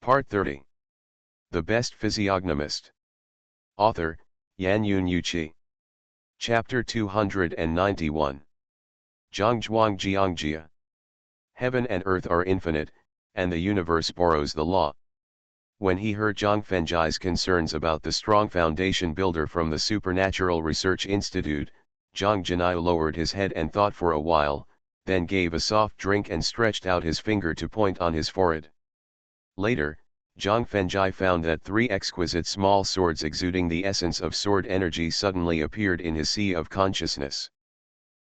Part 30. The Best Physiognomist. Author, Yan Yun Yuqi. Chapter 291. Zhangzhuang Jiangjia. Heaven and earth are infinite, and the universe borrows the law. When he heard Zhang Fengjai's concerns about the strong foundation builder from the Supernatural Research Institute, Zhang Jinai lowered his head and thought for a while, then gave a soft drink and stretched out his finger to point on his forehead. Later, Zhang Fengjai found that three exquisite small swords exuding the essence of sword energy suddenly appeared in his sea of consciousness.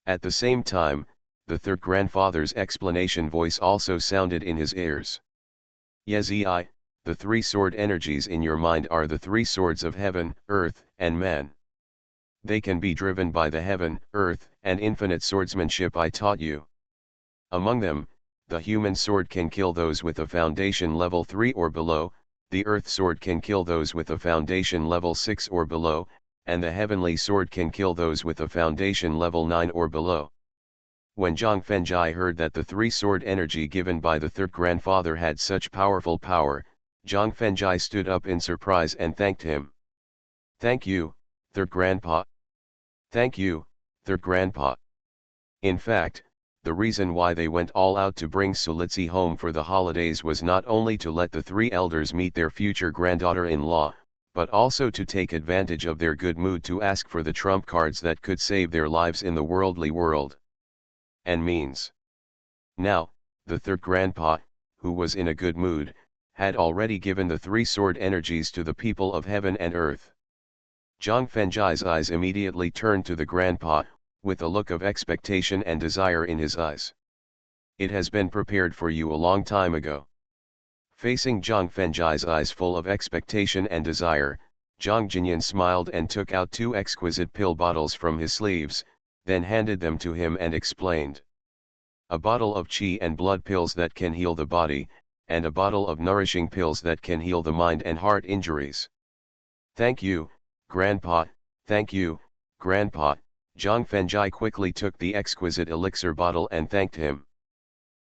At the same time, the third grandfather's explanation voice also sounded in his ears. Yezi, the three sword energies in your mind are the three swords of heaven, earth, and man. They can be driven by the heaven, earth, and infinite swordsmanship I taught you. Among them, the human sword can kill those with a foundation level 3 or below, the earth sword can kill those with a foundation level 6 or below, and the heavenly sword can kill those with a foundation level 9 or below. When Zhang Fengjai heard that the three sword energy given by the third grandfather had such powerful power, Zhang Fengjai stood up in surprise and thanked him. Thank you, third grandpa. Thank you, third grandpa. In fact, the reason why they went all out to bring Sulitsi home for the holidays was not only to let the three elders meet their future granddaughter-in-law, but also to take advantage of their good mood to ask for the trump cards that could save their lives in the worldly world. And means. Now, the third grandpa, who was in a good mood, had already given the three sword energies to the people of heaven and earth. Zhang Fengjai's eyes immediately turned to the grandpa, with a look of expectation and desire in his eyes. It has been prepared for you a long time ago. Facing Zhang Fengjai's eyes full of expectation and desire, Zhang Jinyan smiled and took out two exquisite pill bottles from his sleeves, then handed them to him and explained. A bottle of qi and blood pills that can heal the body, and a bottle of nourishing pills that can heal the mind and heart injuries. Thank you, Grandpa, thank you, Grandpa. Zhang Fengjai quickly took the exquisite elixir bottle and thanked him.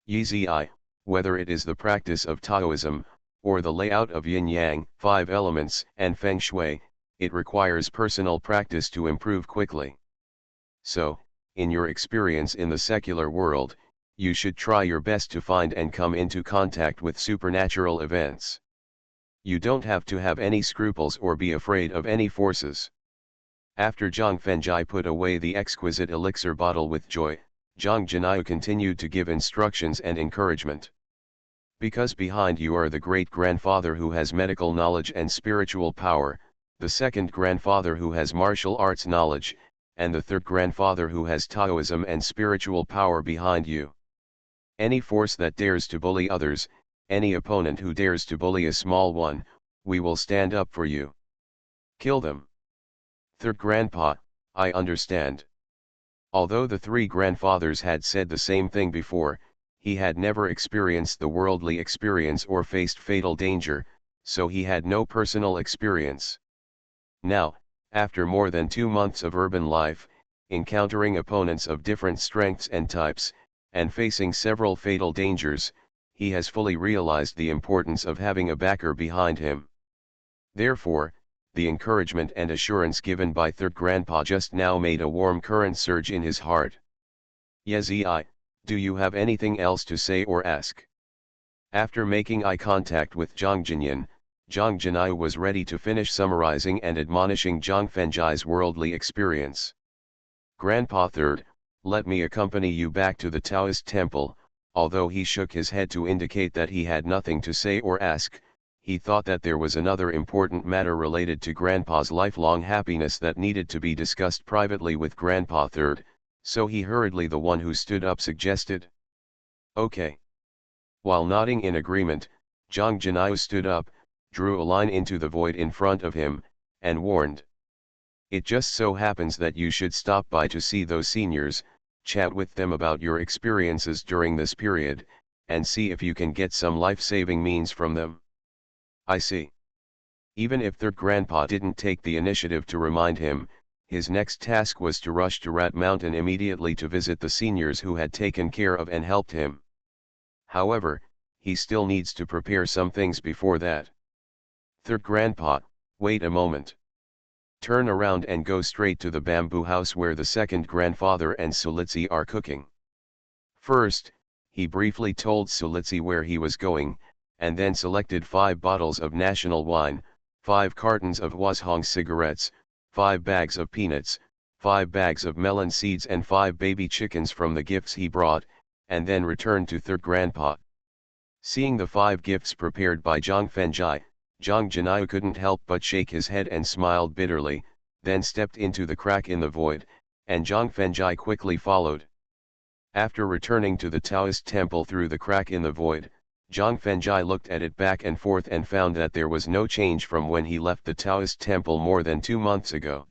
Yizi, whether it is the practice of Taoism, or the layout of yin-yang, 5 elements, and feng shui, it requires personal practice to improve quickly. So, in your experience in the secular world, you should try your best to find and come into contact with supernatural events. You don't have to have any scruples or be afraid of any forces. After Zhang Fengjai put away the exquisite elixir bottle with joy, Zhang Jinai continued to give instructions and encouragement. Because behind you are the great grandfather who has medical knowledge and spiritual power, the second grandfather who has martial arts knowledge, and the third grandfather who has Taoism and spiritual power behind you. Any force that dares to bully others, any opponent who dares to bully a small one, we will stand up for you. Kill them. Third grandpa, I understand. Although the three grandfathers had said the same thing before, he had never experienced the worldly experience or faced fatal danger, so he had no personal experience. Now, after more than 2 months of urban life, encountering opponents of different strengths and types, and facing several fatal dangers, he has fully realized the importance of having a backer behind him. Therefore, the encouragement and assurance given by third grandpa just now made a warm current surge in his heart. Yezi, do you have anything else to say or ask? After making eye contact with Zhang Jinyan, Zhang Jinai was ready to finish summarizing and admonishing Zhang Fengjai's worldly experience. Grandpa third, let me accompany you back to the Taoist temple. Although he shook his head to indicate that he had nothing to say or ask, he thought that there was another important matter related to Grandpa's lifelong happiness that needed to be discussed privately with Grandpa third, so he hurriedly the one who stood up suggested. Okay. While nodding in agreement, Zhang Jinai stood up, drew a line into the void in front of him, and warned. It just so happens that you should stop by to see those seniors, chat with them about your experiences during this period, and see if you can get some life-saving means from them. I see. Even if third grandpa didn't take the initiative to remind him, his next task was to rush to Rat Mountain immediately to visit the seniors who had taken care of and helped him. However, he still needs to prepare some things before that. Third grandpa, wait a moment. Turn around and go straight to the bamboo house where the second grandfather and Sulitsi are cooking. First, he briefly told Sulitsi where he was going, and then selected 5 bottles of national wine, 5 cartons of Washong cigarettes, 5 bags of peanuts, 5 bags of melon seeds and 5 baby chickens from the gifts he brought, and then returned to third grandpa. Seeing the 5 gifts prepared by Zhang Fengjai, Zhang Jinyu couldn't help but shake his head and smiled bitterly, then stepped into the crack in the void, and Zhang Fengjai quickly followed. After returning to the Taoist temple through the crack in the void, Zhang Fengjai looked at it back and forth and found that there was no change from when he left the Taoist temple more than 2 months ago.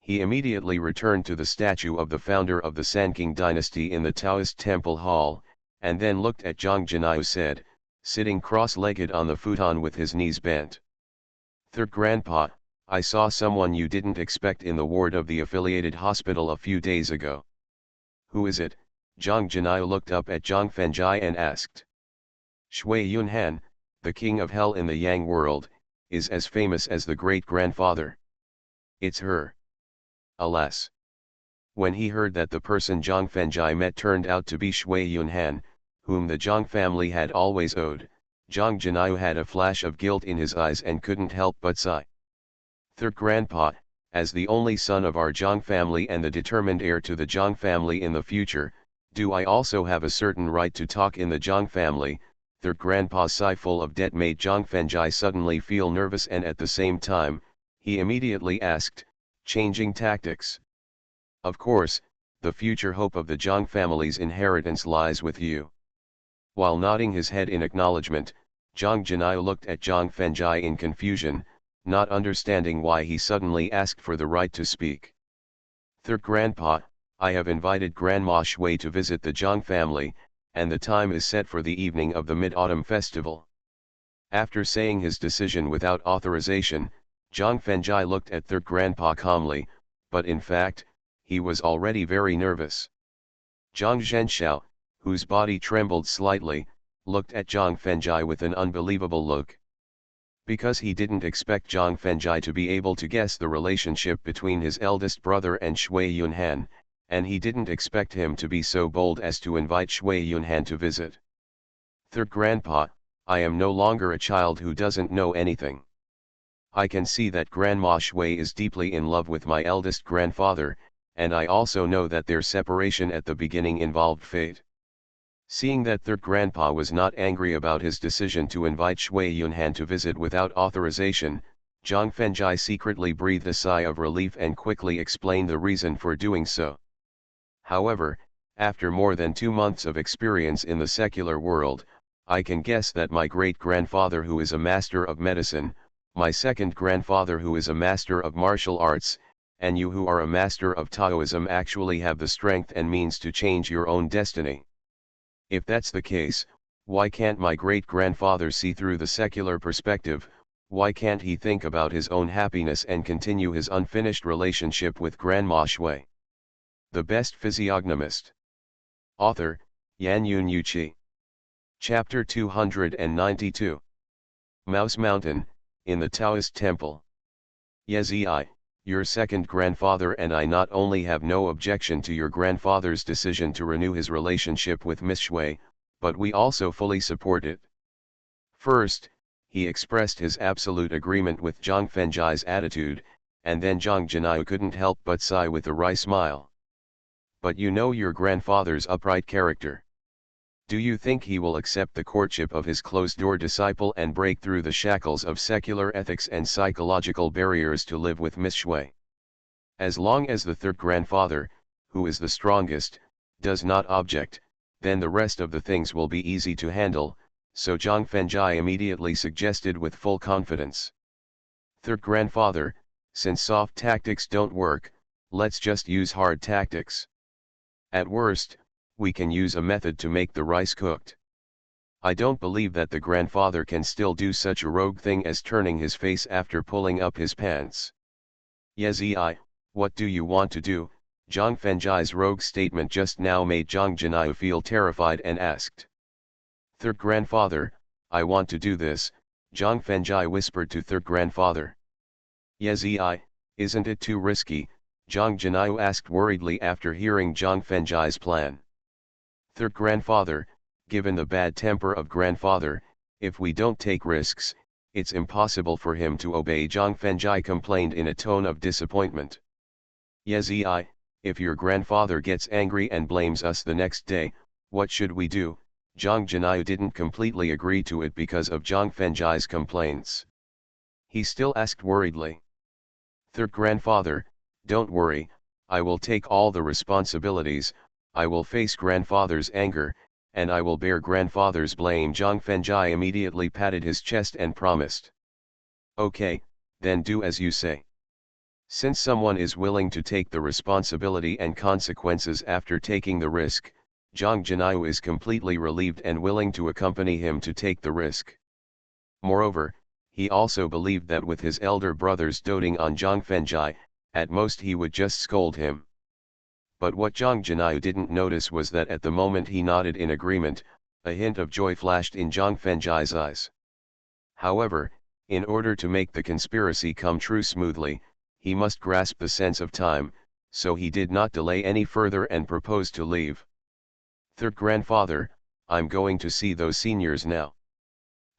He immediately returned to the statue of the founder of the Sanking dynasty in the Taoist temple hall, and then looked at Zhang Jinyu said, sitting cross-legged on the futon with his knees bent. Third grandpa, I saw someone you didn't expect in the ward of the affiliated hospital a few days ago. Who is it? Zhang Jinyu looked up at Zhang Fengjai and asked. Shui Yunhan, the king of hell in the Yang world, is as famous as the great-grandfather. It's her. Alas. When he heard that the person Zhang Fengjai met turned out to be Shui Yunhan, whom the Zhang family had always owed, Zhang Jinyu had a flash of guilt in his eyes and couldn't help but sigh. Third grandpa, as the only son of our Zhang family and the determined heir to the Zhang family in the future, do I also have a certain right to talk in the Zhang family? Third grandpa's sigh full of debt made Zhang Fengjai suddenly feel nervous, and at the same time, he immediately asked, changing tactics. Of course, the future hope of the Zhang family's inheritance lies with you. While nodding his head in acknowledgement, Zhang Jinyu looked at Zhang Fengjai in confusion, not understanding why he suddenly asked for the right to speak. Third grandpa, I have invited Grandma Shui to visit the Zhang family, and the time is set for the evening of the Mid-Autumn Festival. After saying his decision without authorization, Zhang Fengjai looked at third grandpa calmly, but in fact, he was already very nervous. Zhang Zhenshao, whose body trembled slightly, looked at Zhang Fengjai with an unbelievable look. Because he didn't expect Zhang Fengjai to be able to guess the relationship between his eldest brother and Shui Yunhan, and he didn't expect him to be so bold as to invite Shui Yunhan to visit. Third grandpa, I am no longer a child who doesn't know anything. I can see that Grandma Shui is deeply in love with my eldest grandfather, and I also know that their separation at the beginning involved fate. Seeing that third grandpa was not angry about his decision to invite Shui Yunhan to visit without authorization, Zhang Fengjai secretly breathed a sigh of relief and quickly explained the reason for doing so. However, after more than 2 months of experience in the secular world, I can guess that my great-grandfather who is a master of medicine, my second grandfather who is a master of martial arts, and you who are a master of Taoism actually have the strength and means to change your own destiny. If that's the case, why can't my great-grandfather see through the secular perspective? Why can't he think about his own happiness and continue his unfinished relationship with Grandma Shui? The Best Physiognomist. Author, Yan Yun Yuqi. Chapter 292. Mouse Mountain, in the Taoist Temple. Yezi, your second grandfather and I not only have no objection to your grandfather's decision to renew his relationship with Miss Shui, but we also fully support it. First, he expressed his absolute agreement with Zhang Fengjai's attitude, and then Zhang Jinyu couldn't help but sigh with a wry smile. But you know your grandfather's upright character. Do you think he will accept the courtship of his closed-door disciple and break through the shackles of secular ethics and psychological barriers to live with Miss Shui? As long as the third grandfather, who is the strongest, does not object, then the rest of the things will be easy to handle, so Zhang Fengjai immediately suggested with full confidence. Third grandfather, since soft tactics don't work, let's just use hard tactics. At worst, we can use a method to make the rice cooked. I don't believe that the grandfather can still do such a rogue thing as turning his face after pulling up his pants. Yezi, what do you want to do? Zhang Fengjai's rogue statement just now made Zhang Jinyu feel terrified and asked. Third grandfather, I want to do this, Zhang Fengjai whispered to third grandfather. Yezi, isn't it too risky? Zhang Jianyu asked worriedly after hearing Zhang Fengjai's plan. Third grandfather, given the bad temper of grandfather, if we don't take risks, it's impossible for him to obey, Zhang Fengjai complained in a tone of disappointment. Yezi, if your grandfather gets angry and blames us the next day, what should we do? Zhang Jianyu didn't completely agree to it because of Zhang Fengjai's complaints. He still asked worriedly. Third grandfather, don't worry, I will take all the responsibilities, I will face grandfather's anger, and I will bear grandfather's blame. Zhang Fengjai immediately patted his chest and promised. Okay, then do as you say. Since someone is willing to take the responsibility and consequences after taking the risk, Zhang Jianyu is completely relieved and willing to accompany him to take the risk. Moreover, he also believed that with his elder brothers doting on Zhang Fengjai, at most he would just scold him. But what Zhang Jianyu didn't notice was that at the moment he nodded in agreement, a hint of joy flashed in Zhang Fengjai's eyes. However, in order to make the conspiracy come true smoothly, he must grasp the sense of time, so he did not delay any further and proposed to leave. Third grandfather, I'm going to see those seniors now.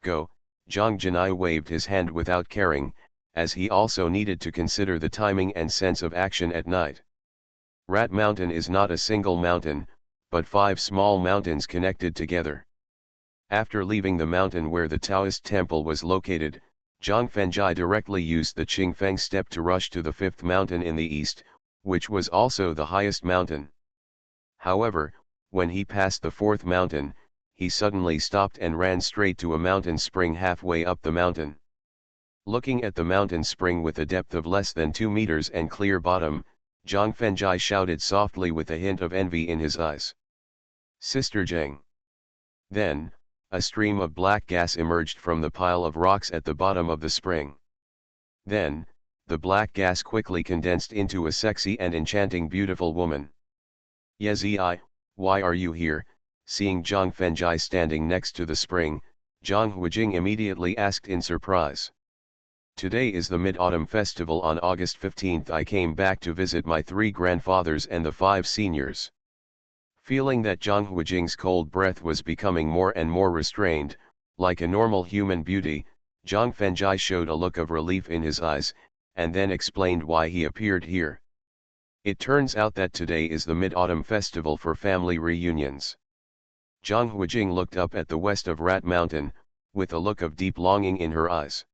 Go, Zhang Jianyu waved his hand without caring, as he also needed to consider the timing and sense of action at night. Rat Mountain is not a single mountain, but 5 small mountains connected together. After leaving the mountain where the Taoist temple was located, Zhang Fengjai directly used the Qingfeng step to rush to the 5th mountain in the east, which was also the highest mountain. However, when he passed the 4th mountain, he suddenly stopped and ran straight to a mountain spring halfway up the mountain. Looking at the mountain spring with a depth of less than 2 meters and clear bottom, Zhang Fengjai shouted softly with a hint of envy in his eyes. Sister Zheng. Then, a stream of black gas emerged from the pile of rocks at the bottom of the spring. Then, the black gas quickly condensed into a sexy and enchanting beautiful woman. Yezi, why are you here? Seeing Zhang Fengjai standing next to the spring, Zhang Huijing immediately asked in surprise. Today is the Mid-Autumn Festival. On August 15th I came back to visit my 3 grandfathers and the 5 seniors. Feeling that Zhang Huijing's cold breath was becoming more and more restrained, like a normal human beauty, Zhang Fengjai showed a look of relief in his eyes, and then explained why he appeared here. It turns out that today is the Mid-Autumn Festival for family reunions. Zhang Huijing looked up at the west of Rat Mountain, with a look of deep longing in her eyes.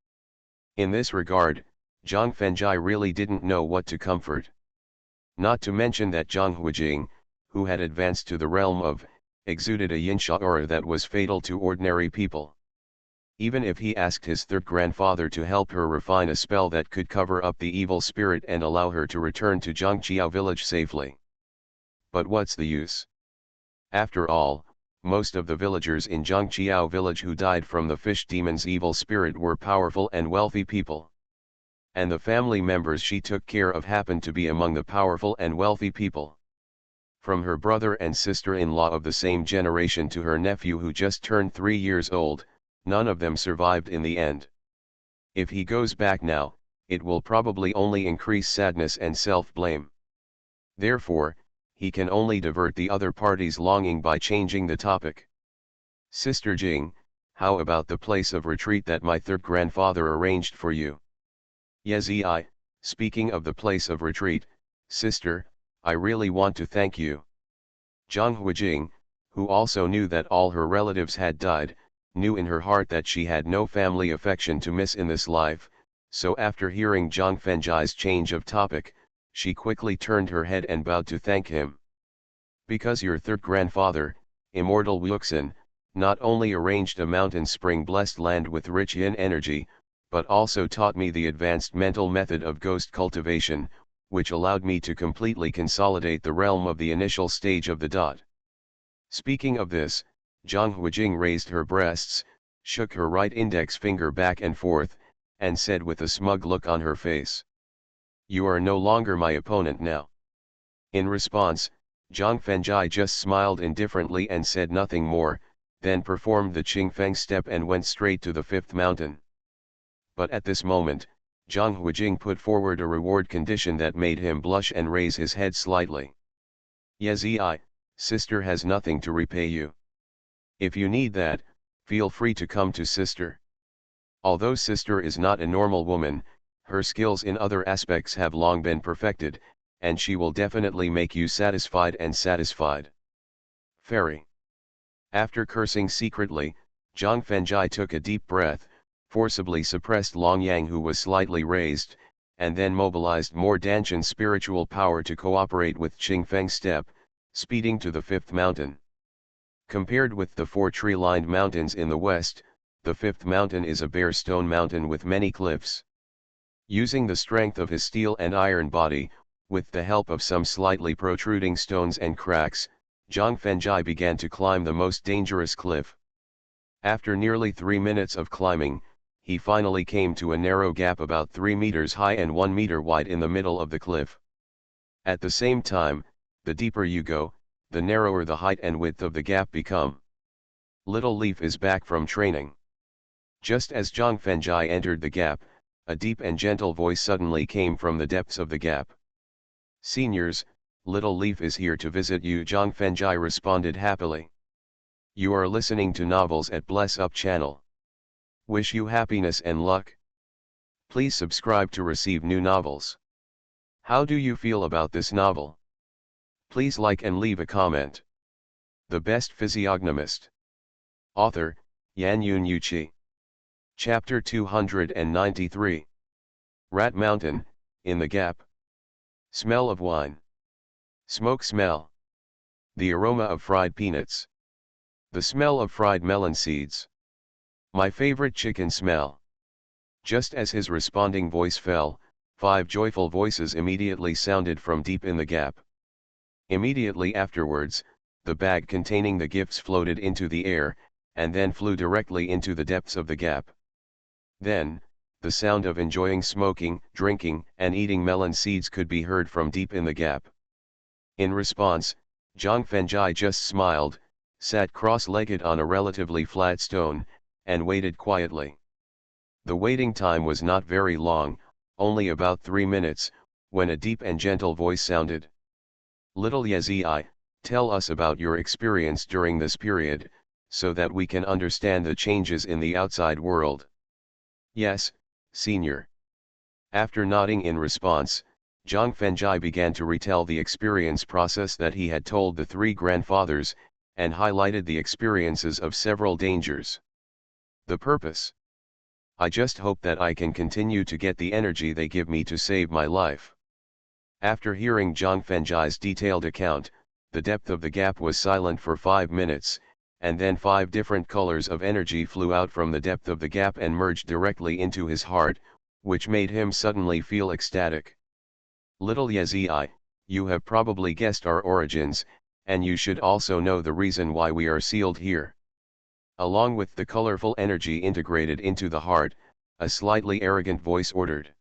In this regard, Zhang Fengjai really didn't know what to comfort. Not to mention that Zhang Huijing, who had advanced to the realm of, exuded a yinsha aura that was fatal to ordinary people. Even if he asked his third grandfather to help her refine a spell that could cover up the evil spirit and allow her to return to Zhangqiao village safely. But what's the use? After all, most of the villagers in Zhangqiao village who died from the fish demon's evil spirit were powerful and wealthy people. And the family members she took care of happened to be among the powerful and wealthy people. From her brother and sister-in-law of the same generation to her nephew who just turned 3 years old, none of them survived in the end. If he goes back now, it will probably only increase sadness and self-blame. Therefore, he can only divert the other party's longing by changing the topic. Sister Jing, how about the place of retreat that my third grandfather arranged for you? Yezi, speaking of the place of retreat, sister, I really want to thank you. Zhang Huijing, who also knew that all her relatives had died, knew in her heart that she had no family affection to miss in this life, so after hearing Zhang Fengjai's change of topic, she quickly turned her head and bowed to thank him. Because your third grandfather, Immortal Wuxin, not only arranged a mountain spring-blessed land with rich yin energy, but also taught me the advanced mental method of ghost cultivation, which allowed me to completely consolidate the realm of the initial stage of the dot. Speaking of this, Zhang Huijing raised her breasts, shook her right index finger back and forth, and said with a smug look on her face, "You are no longer my opponent now." In response, Zhang Fengjai just smiled indifferently and said nothing more. then performed the Qingfeng step and went straight to the fifth mountain. But at this moment, Zhang Huijing put forward a reward condition that made him blush and raise his head slightly. Yezi, sister has nothing to repay you. If you need that, feel free to come to sister. Although sister is not a normal woman, her skills in other aspects have long been perfected, and she will definitely make you satisfied and satisfied. Fairy. After cursing secretly, Zhang Fengjai took a deep breath, forcibly suppressed Long Yang who was slightly raised, and then mobilized more Danshan spiritual power to cooperate with Qingfeng step, speeding to the fifth mountain. Compared with the four tree-lined mountains in the west, the fifth mountain is a bare stone mountain with many cliffs. Using the strength of his steel and iron body, with the help of some slightly protruding stones and cracks, Zhang Fengjai began to climb the most dangerous cliff. After nearly 3 minutes of climbing, he finally came to a narrow gap about 3 meters high and 1 meter wide in the middle of the cliff. At the same time, the deeper you go, the narrower the height and width of the gap become. Little Leaf is back from training. Just as Zhang Fengjai entered the gap, a deep and gentle voice suddenly came from the depths of the gap. Seniors, Little Leaf is here to visit you. Zhang Fengjai responded happily. You are listening to Novels at Bless Up channel. Wish you happiness and luck. Please subscribe to receive new novels. How do you feel about this novel? Please like and leave a comment. The Best Physiognomist. Author, Yan Yun Yuqi. Chapter 293. Rat Mountain, in the Gap. Smell of wine. Smoke smell. The aroma of fried peanuts. The smell of fried melon seeds. My favorite chicken smell. Just as his responding voice fell, 5 joyful voices immediately sounded from deep in the gap. Immediately afterwards, the bag containing the gifts floated into the air, and then flew directly into the depths of the gap. Then, the sound of enjoying smoking, drinking, and eating melon seeds could be heard from deep in the gap. In response, Zhang Fengjai just smiled, sat cross-legged on a relatively flat stone, and waited quietly. The waiting time was not very long, only about 3 minutes, when a deep and gentle voice sounded. Little Yezi, tell us about your experience during this period, so that we can understand the changes in the outside world. Yes, senior. After nodding in response, Zhang Fengjai began to retell the experience process that he had told the 3 grandfathers, and highlighted the experiences of several dangers. The purpose. I just hope that I can continue to get the energy they give me to save my life. After hearing Zhang Fengjai's detailed account, the depth of the gap was silent for 5 minutes, and then 5 different colors of energy flew out from the depth of the gap and merged directly into his heart, which made him suddenly feel ecstatic. Little Yezi, you have probably guessed our origins, and you should also know the reason why we are sealed here. Along with the colorful energy integrated into the heart, a slightly arrogant voice ordered.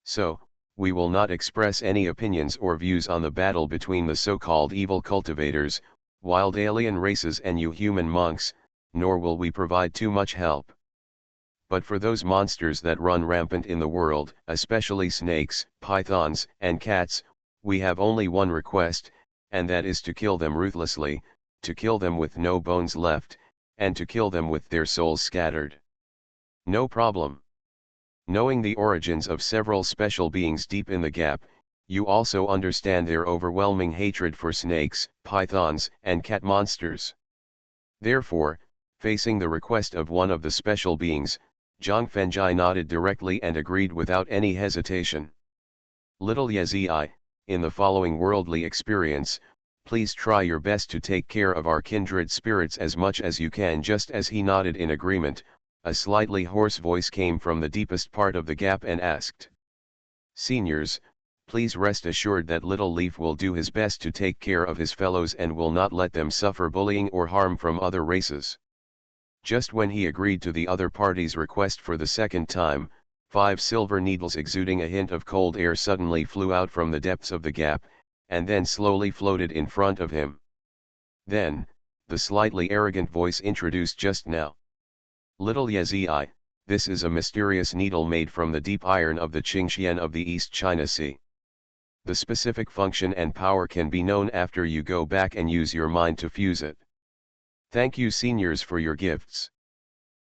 So, we will not express any opinions or views on the battle between the so-called evil cultivators, wild alien races and you human monks, nor will we provide too much help. But for those monsters that run rampant in the world, especially snakes, pythons, and cats, we have only one request, and that is to kill them ruthlessly, to kill them with no bones left, and to kill them with their souls scattered. No problem. Knowing the origins of several special beings deep in the gap, you also understand their overwhelming hatred for snakes, pythons, and cat monsters. Therefore, facing the request of one of the special beings, Zhang Fengjai nodded directly and agreed without any hesitation. Little Yezi, in the following worldly experience, please try your best to take care of our kindred spirits as much as you can. Just as he nodded in agreement, a slightly hoarse voice came from the deepest part of the gap and asked. Seniors, please rest assured that Little Leaf will do his best to take care of his fellows and will not let them suffer bullying or harm from other races. Just when he agreed to the other party's request for the second time, 5 silver needles exuding a hint of cold air suddenly flew out from the depths of the gap, and then slowly floated in front of him. Then, the slightly arrogant voice introduced just now. Little Yezi, this is a mysterious needle made from the deep iron of the Qingxian of the East China Sea. The specific function and power can be known after you go back and use your mind to fuse it. Thank you seniors for your gifts.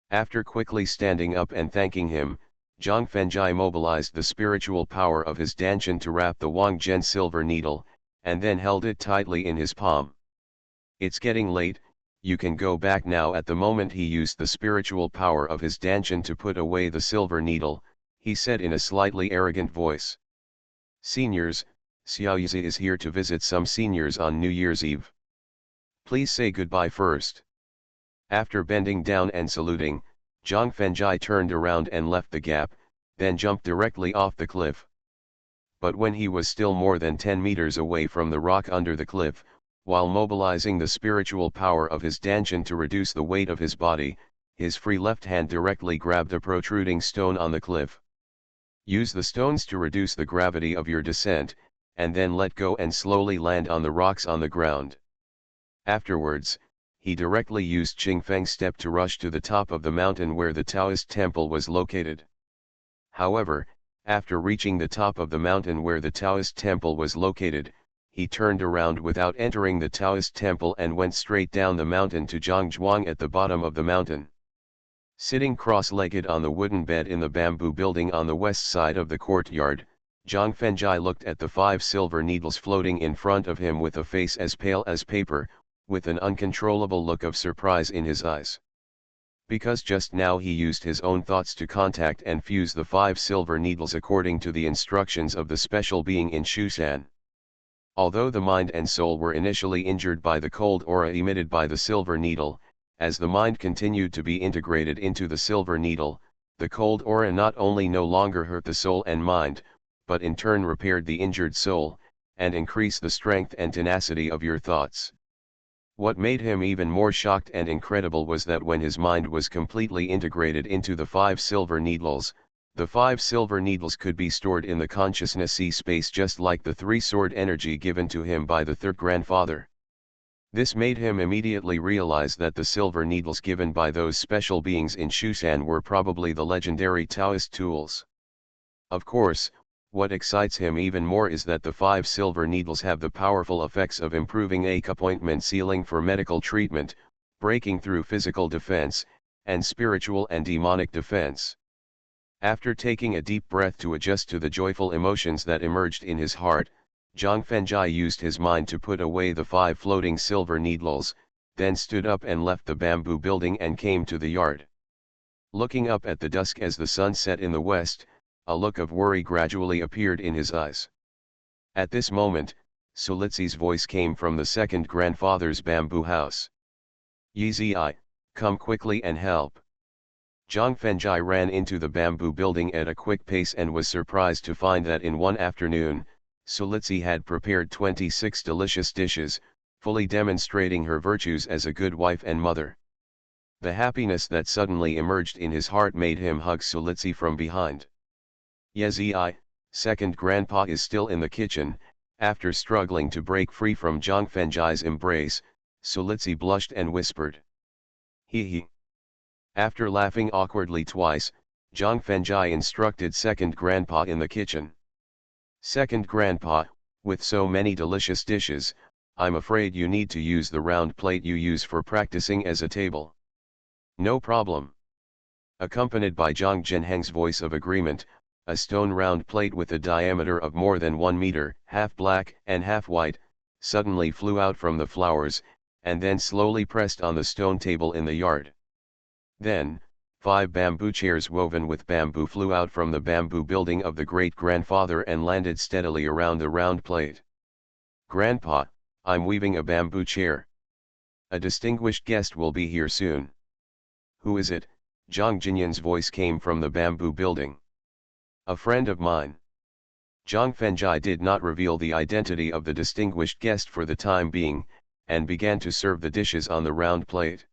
After quickly standing up and thanking him, Zhang Fengjai mobilized the spiritual power of his dantian to wrap the Wang Zhen silver needle, and then held it tightly in his palm. It's getting late, you can go back now. At the moment he used the spiritual power of his dantian to put away the silver needle, he said in a slightly arrogant voice. Seniors, Xiaoyizi is here to visit some seniors on New Year's Eve. Please say goodbye first. After bending down and saluting, Zhang Fengjai turned around and left the gap, then jumped directly off the cliff. But when he was still more than 10 meters away from the rock under the cliff, while mobilizing the spiritual power of his dantian to reduce the weight of his body, his free left hand directly grabbed a protruding stone on the cliff. Use the stones to reduce the gravity of your descent, and then let go and slowly land on the rocks on the ground. Afterwards, he directly used Qingfeng step to rush to the top of the mountain where the Taoist temple was located. However, after reaching the top of the mountain where the Taoist temple was located, he turned around without entering the Taoist temple and went straight down the mountain to Zhangzhuang at the bottom of the mountain. Sitting cross-legged on the wooden bed in the bamboo building on the west side of the courtyard, Zhang Fengjai looked at the 5 silver needles floating in front of him with a face as pale as paper, with an uncontrollable look of surprise in his eyes. Because just now he used his own thoughts to contact and fuse the 5 silver needles according to the instructions of the special being in Shushan. Although the mind and soul were initially injured by the cold aura emitted by the silver needle, as the mind continued to be integrated into the silver needle, the cold aura not only no longer hurt the soul and mind, but in turn repaired the injured soul, and increased the strength and tenacity of your thoughts. What made him even more shocked and incredible was that when his mind was completely integrated into the 5 silver needles, the 5 silver needles could be stored in the consciousness space just like the 3-sword energy given to him by the 3rd grandfather. This made him immediately realize that the silver needles given by those special beings in Shushan were probably the legendary Taoist tools. Of course, what excites him even more is that the 5 silver needles have the powerful effects of improving acupointment sealing for medical treatment, breaking through physical defense, and spiritual and demonic defense. After taking a deep breath to adjust to the joyful emotions that emerged in his heart, Zhang Fengjai used his mind to put away the 5 floating silver needles, then stood up and left the bamboo building and came to the yard. Looking up at the dusk as the sun set in the west, a look of worry gradually appeared in his eyes. At this moment, Sulizi's voice came from the 2nd grandfather's bamboo house. Yizi, come quickly and help. Zhang Fengjai ran into the bamboo building at a quick pace and was surprised to find that in one afternoon, Sulizi had prepared 26 delicious dishes, fully demonstrating her virtues as a good wife and mother. The happiness that suddenly emerged in his heart made him hug Sulizi from behind. Yezi, 2nd grandpa is still in the kitchen. After struggling to break free from Zhang Fengjai's embrace, Sulizi blushed and whispered. He. After laughing awkwardly twice, Zhang Fengjai instructed 2nd grandpa in the kitchen. 2nd grandpa, with so many delicious dishes, I'm afraid you need to use the round plate you use for practicing as a table. No problem. Accompanied by Zhang Zhenheng's voice of agreement, a stone round plate with a diameter of more than 1 meter, half black and half white, suddenly flew out from the flowers, and then slowly pressed on the stone table in the yard. Then, 5 bamboo chairs woven with bamboo flew out from the bamboo building of the great-grandfather and landed steadily around the round plate. Grandpa, I'm weaving a bamboo chair. A distinguished guest will be here soon. Who is it? Zhang Jinyan's voice came from the bamboo building. A friend of mine. Zhang Fengjai did not reveal the identity of the distinguished guest for the time being, and began to serve the dishes on the round plate.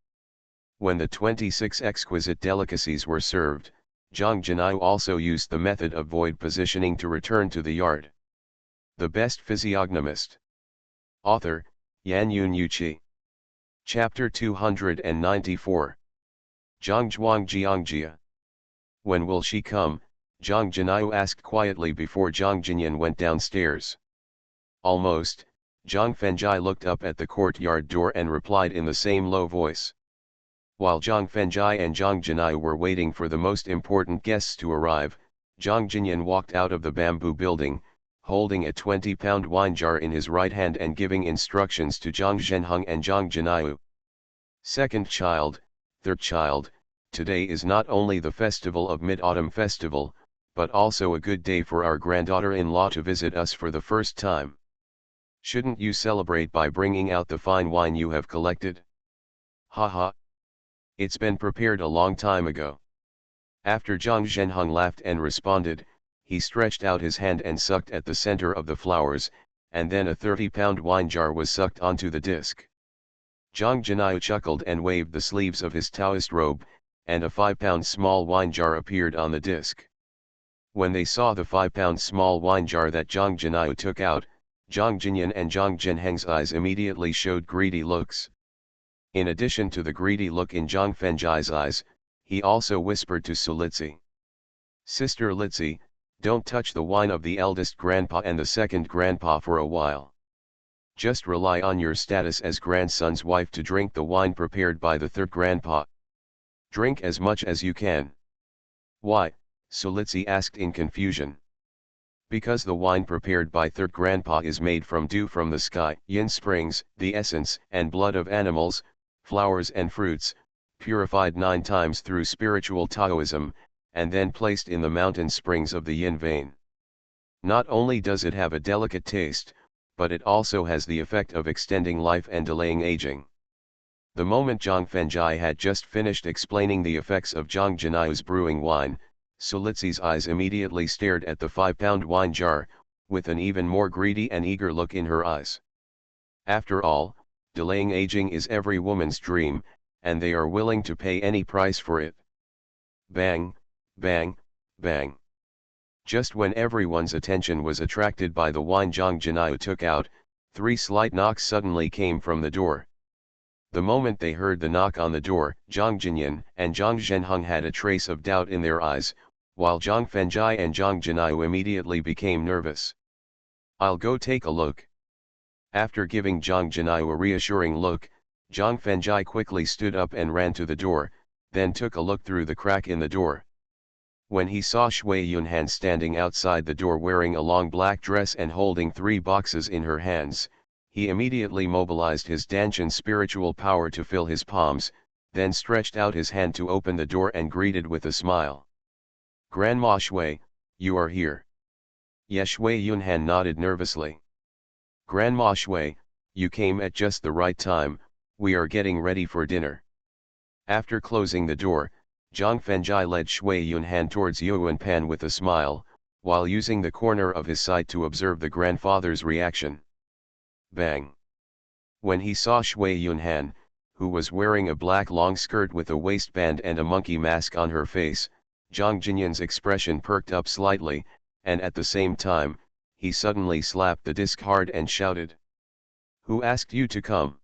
When the 26 exquisite delicacies were served, Zhang Jinai also used the method of void positioning to return to the yard. The Best Physiognomist. Author, Yan Yun Yuqi. Chapter 294. Zhangzhuang Jiangjia. When will she come? Zhang Jinyu asked quietly before Zhang Jinyan went downstairs. Almost. Zhang Fengjai looked up at the courtyard door and replied in the same low voice. While Zhang Fengjai and Zhang Jinyu were waiting for the most important guests to arrive, Zhang Jinyan walked out of the bamboo building, holding a 20-pound wine jar in his right hand and giving instructions to Zhang Zhenheng and Zhang Jinyu. Second child, third child, today is not only the festival of Mid-Autumn Festival, but also a good day for our granddaughter-in-law to visit us for the first time. Shouldn't you celebrate by bringing out the fine wine you have collected? Haha. It's been prepared a long time ago. After Zhang Zhenheng laughed and responded, he stretched out his hand and sucked at the center of the flowers, and then a 30-pound wine jar was sucked onto the disc. Zhang Jinyu chuckled and waved the sleeves of his Taoist robe, and a 5-pound small wine jar appeared on the disc. When they saw the 5-pound small wine jar that Zhang Jinyu took out, Zhang Jinyan and Zhang Zhenheng's eyes immediately showed greedy looks. In addition to the greedy look in Zhang Fengjai's eyes, he also whispered to Su Litsi. Sister Litsi, don't touch the wine of the eldest grandpa and the second grandpa for a while. Just rely on your status as grandson's wife to drink the wine prepared by the third grandpa. Drink as much as you can. Why? Su Litsi asked in confusion. Because the wine prepared by third grandpa is made from dew from the sky, yin springs, the essence and blood of animals, flowers and fruits, purified 9 times through spiritual Taoism, and then placed in the mountain springs of the yin vein. Not only does it have a delicate taste, but it also has the effect of extending life and delaying aging. The moment Zhang Fengjai had just finished explaining the effects of Zhang Jinyu's brewing wine, Su Litsi's eyes immediately stared at the 5-pound wine jar, with an even more greedy and eager look in her eyes. After all, delaying aging is every woman's dream, and they are willing to pay any price for it. Bang, bang, bang. Just when everyone's attention was attracted by the wine Zhang Jinyu took out, 3 slight knocks suddenly came from the door. The moment they heard the knock on the door, Zhang Jinyan and Zhang Zhenheng had a trace of doubt in their eyes, while Zhang Fengjai and Zhang Jinyu immediately became nervous. I'll go take a look. After giving Zhang Jinyu a reassuring look, Zhang Fengjai quickly stood up and ran to the door, then took a look through the crack in the door. When he saw Shui Yunhan standing outside the door wearing a long black dress and holding 3 boxes in her hands, he immediately mobilized his Danshan spiritual power to fill his palms, then stretched out his hand to open the door and greeted with a smile. Grandma Shui, you are here. Yes, Shui Yunhan nodded nervously. Grandma Shui, you came at just the right time, we are getting ready for dinner. After closing the door, Zhang Fengjai led Shui Yunhan towards Yuan Pan with a smile, while using the corner of his sight to observe the grandfather's reaction. Bang! When he saw Shui Yunhan, who was wearing a black long skirt with a waistband and a monkey mask on her face, Zhang Jinyan's expression perked up slightly, and at the same time, he suddenly slapped the disc hard and shouted. Who asked you to come?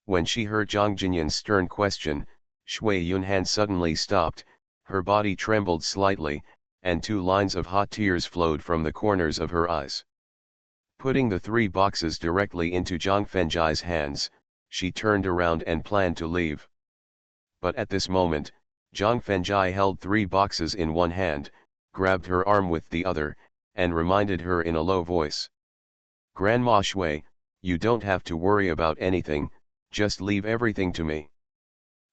When she heard Zhang Jinyan's stern question, Shui Yunhan suddenly stopped, her body trembled slightly, and 2 lines of hot tears flowed from the corners of her eyes. Putting the 3 boxes directly into Zhang Fengjai's hands, she turned around and planned to leave. But at this moment, Zhang Fengjai held 3 boxes in one hand, grabbed her arm with the other, and reminded her in a low voice. Grandma Shui, you don't have to worry about anything, just leave everything to me.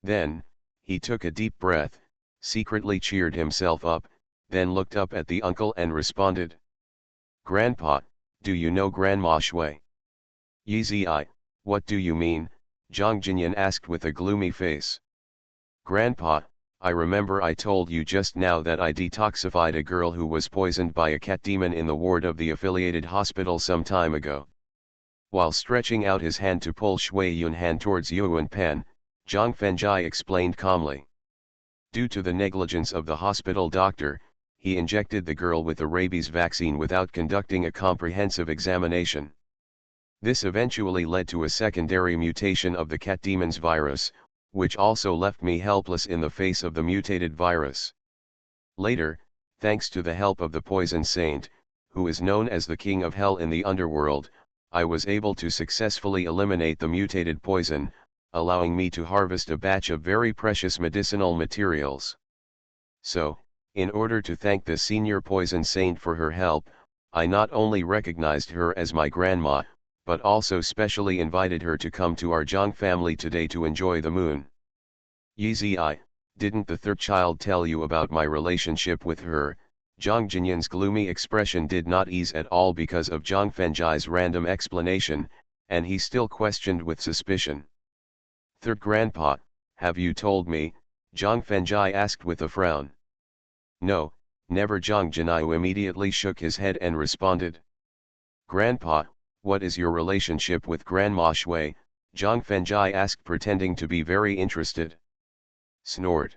Then, he took a deep breath, secretly cheered himself up, then looked up at the uncle and responded. Grandpa, do you know Grandma Shui? Yi, what do you mean? Zhang Jinyan asked with a gloomy face. Grandpa, I remember I told you just now that I detoxified a girl who was poisoned by a cat demon in the ward of the affiliated hospital some time ago. While stretching out his hand to pull Shui Yunhan towards Yuan Pan, Zhang Fengjai explained calmly. Due to the negligence of the hospital doctor, he injected the girl with the rabies vaccine without conducting a comprehensive examination. This eventually led to a secondary mutation of the cat demon's virus, which also left me helpless in the face of the mutated virus. Later, thanks to the help of the Poison Saint, who is known as the King of Hell in the underworld, I was able to successfully eliminate the mutated poison, allowing me to harvest a batch of very precious medicinal materials. So, in order to thank the senior Poison Saint for her help, I not only recognized her as my grandma, but also specially invited her to come to our Zhang family today to enjoy the moon. Yi, didn't the third child tell you about my relationship with her? Zhang Jinyan's gloomy expression did not ease at all because of Zhang Fenjai's random explanation, and he still questioned with suspicion. Third grandpa, have you told me? Zhang Fenjai asked with a frown. No, never. Zhang Jinyu immediately shook his head and responded. Grandpa, what is your relationship with Grandma Shui? Zhang Fenjai asked, pretending to be very interested. Snort.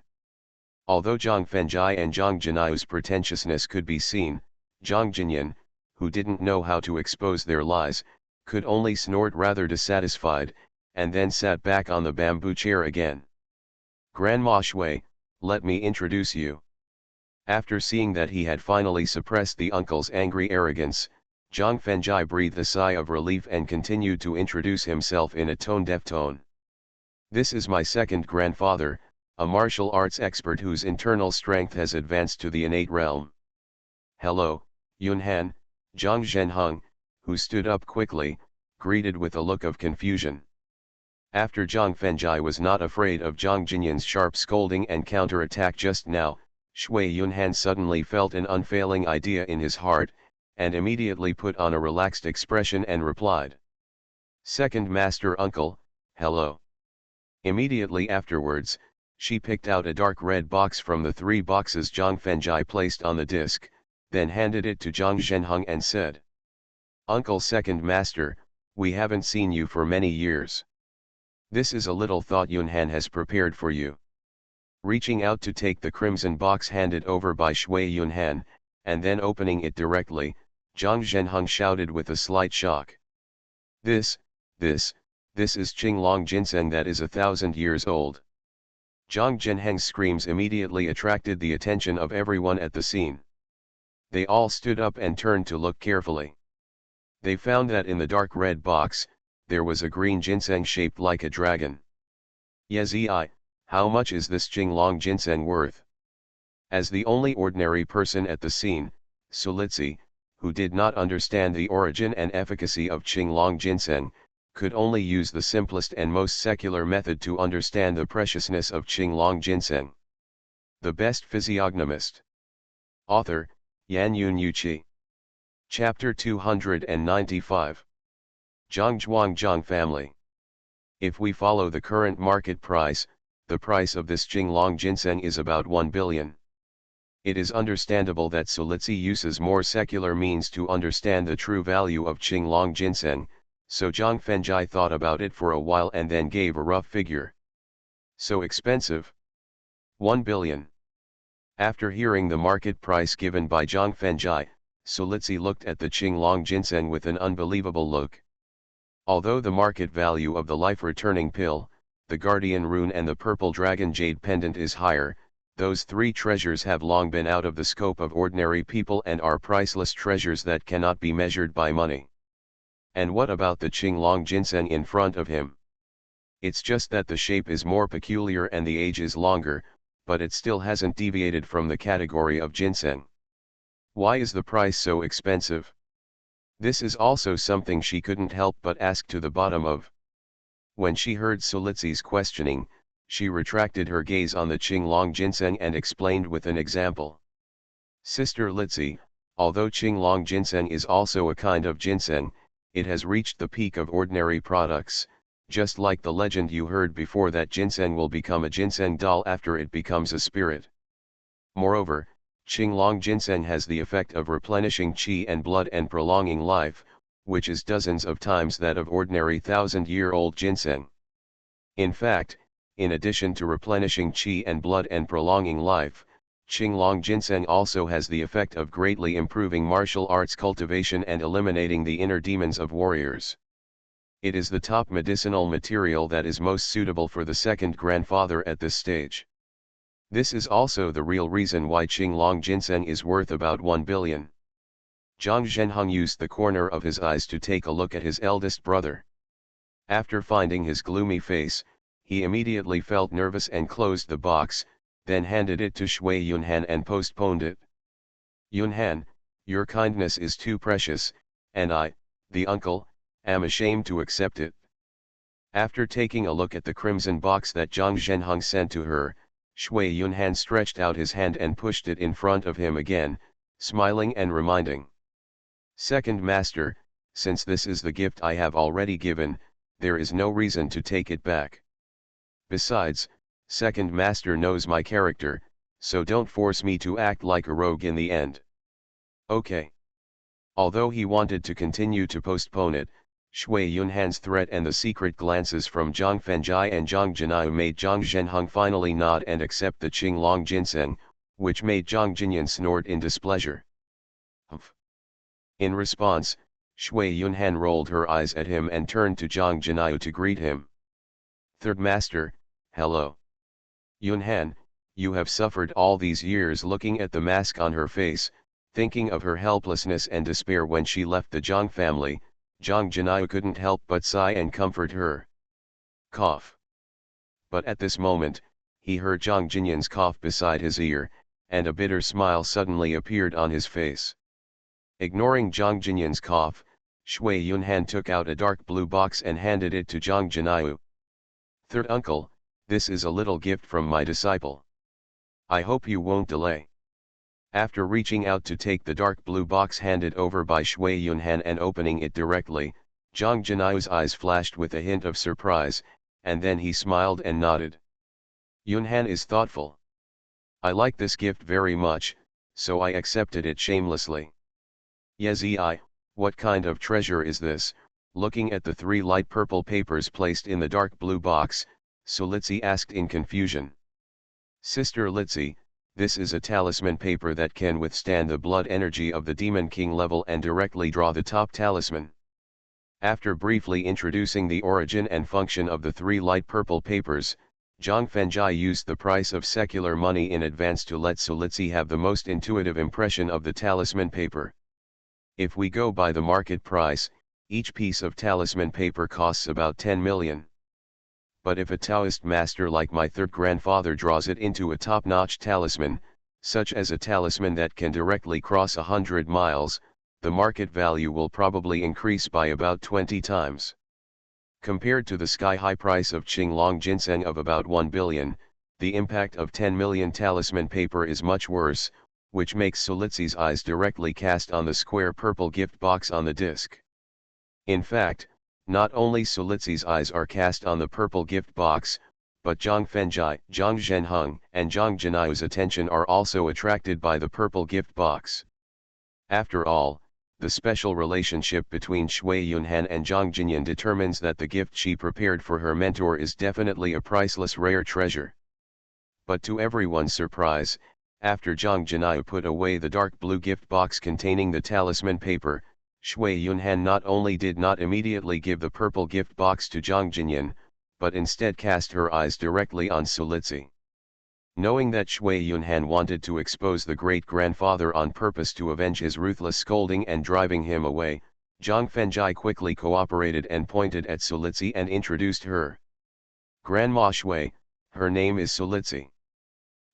Although Zhang Fenjai and Zhang Jinyu's pretentiousness could be seen, Zhang Jinyan, who didn't know how to expose their lies, could only snort rather dissatisfied, and then sat back on the bamboo chair again. Grandma Shui, let me introduce you. After seeing that he had finally suppressed the uncle's angry arrogance, Zhang Fenjai breathed a sigh of relief and continued to introduce himself in a tone-deaf tone. This is my second grandfather, a martial arts expert whose internal strength has advanced to the innate realm. Hello, Yunhan, Zhang Zhenheng, who stood up quickly, greeted with a look of confusion. After Zhang Fenjai was not afraid of Zhang Jinyan's sharp scolding and counter-attack just now, Shui Yunhan suddenly felt an unfailing idea in his heart, and immediately put on a relaxed expression and replied. Second Master Uncle, hello. Immediately afterwards, she picked out a dark red box from the 3 boxes Zhang Fenjai placed on the disc, then handed it to Zhang Zhenheng and said. Uncle Second Master, we haven't seen you for many years. This is a little thought Yunhan has prepared for you. Reaching out to take the crimson box handed over by Shui Yunhan, and then opening it directly, Zhang Zhenheng shouted with a slight shock. This is Qinglong ginseng that is 1,000 years old. Zhang Zhenheng's screams immediately attracted the attention of everyone at the scene. They all stood up and turned to look carefully. They found that in the dark red box, there was a green ginseng shaped like a dragon. Yezi, how much is this Qinglong ginseng worth? As the only ordinary person at the scene, Sulitzi, who did not understand the origin and efficacy of Qinglong ginseng, could only use the simplest and most secular method to understand the preciousness of Qinglong ginseng. The Best Physiognomist. Author, Yan Yunyu. Chapter 295. Zhang Family. If we follow the current market price, the price of this Qinglong ginseng is about 1 billion. It is understandable that Sulitzi uses more secular means to understand the true value of Qinglong ginseng, so Zhang Fenjai thought about it for a while and then gave a rough figure. So expensive? 1 billion. After hearing the market price given by Zhang Fenjai, Sulitzi looked at the Qinglong ginseng with an unbelievable look. Although the market value of the life-returning pill, the Guardian Rune and the Purple Dragon Jade Pendant is higher, those 3 treasures have long been out of the scope of ordinary people and are priceless treasures that cannot be measured by money. And what about the Qinglong ginseng in front of him? It's just that the shape is more peculiar and the age is longer, but it still hasn't deviated from the category of ginseng. Why is the price so expensive? This is also something she couldn't help but ask to the bottom of. When she heard Sulitzi's questioning, she retracted her gaze on the Qinglong ginseng and explained with an example. Sister Litzi, although Qinglong ginseng is also a kind of ginseng, it has reached the peak of ordinary products, just like the legend you heard before that ginseng will become a ginseng doll after it becomes a spirit. Moreover, Qinglong ginseng has the effect of replenishing qi and blood and prolonging life, which is dozens of times that of ordinary 1,000-year-old ginseng. In fact, in addition to replenishing qi and blood and prolonging life, Qinglong ginseng also has the effect of greatly improving martial arts cultivation and eliminating the inner demons of warriors. It is the top medicinal material that is most suitable for the second grandfather at this stage. This is also the real reason why Qinglong ginseng is worth about 1 billion. Zhang Zhenheng used the corner of his eyes to take a look at his eldest brother. After finding his gloomy face, he immediately felt nervous and closed the box, then handed it to Shui Yunhan and postponed it. Yunhan, your kindness is too precious, and I, the uncle, am ashamed to accept it. After taking a look at the crimson box that Zhang Zhenheng sent to her, Shui Yunhan stretched out his hand and pushed it in front of him again, smiling and reminding. Second master, since this is the gift I have already given, there is no reason to take it back. Besides, second master knows my character, so don't force me to act like a rogue in the end. Okay. Although he wanted to continue to postpone it, Shui Yunhan's threat and the secret glances from Zhang Fengjai and Zhang Jinyu made Zhang Zhenheng finally nod and accept the Qinglong ginseng, which made Zhang Jinyan snort in displeasure. Humph. In response, Shui Yunhan rolled her eyes at him and turned to Zhang Jinyu to greet him. Third master, hello. Yunhan, you have suffered all these years looking at the mask on her face, thinking of her helplessness and despair when she left the Zhang family. Zhang Jinyu couldn't help but sigh and comfort her. Cough. But at this moment, he heard Zhang Jinyan's cough beside his ear, and a bitter smile suddenly appeared on his face. Ignoring Zhang Jinyan's cough, Shui Yunhan took out a dark blue box and handed it to Zhang Jinyu. Third uncle, this is a little gift from my disciple. I hope you won't delay. After reaching out to take the dark blue box handed over by Shui Yunhan and opening it directly, Zhang Jinyu's eyes flashed with a hint of surprise, and then he smiled and nodded. Yunhan is thoughtful. I like this gift very much, so I accepted it shamelessly. Yezi, what kind of treasure is this? Looking at the 3 light purple papers placed in the dark blue box, Sulitzi asked in confusion. Sister Litzi, this is a talisman paper that can withstand the blood energy of the Demon King level and directly draw the top talisman. After briefly introducing the origin and function of the 3 light purple papers, Zhang Fengjai used the price of secular money in advance to let Sulitzi have the most intuitive impression of the talisman paper. If we go by the market price, each piece of talisman paper costs about 10 million. But if a Taoist master like my third grandfather draws it into a top-notch talisman, such as a talisman that can directly cross 100 miles, the market value will probably increase by about 20 times. Compared to the sky-high price of Qinglong ginseng of about 1 billion, the impact of 10 million talisman paper is much worse, which makes Sulitzi's eyes directly cast on the square purple gift box on the disc. In fact, not only Sulitzi's eyes are cast on the purple gift box, but Zhang Fengjai, Zhang Zhenheng, and Zhang Jinyu's attention are also attracted by the purple gift box. After all, the special relationship between Shui Yunhan and Zhang Jinyan determines that the gift she prepared for her mentor is definitely a priceless rare treasure. But to everyone's surprise, after Zhang Jinyu put away the dark blue gift box containing the talisman paper, Shui Yunhan not only did not immediately give the purple gift box to Zhang Jinyan, but instead cast her eyes directly on Sulitzi. Knowing that Shui Yunhan wanted to expose the great-grandfather on purpose to avenge his ruthless scolding and driving him away, Zhang Fengjai quickly cooperated and pointed at Sulitzi and introduced her. Grandma Shui, her name is Sulitzi.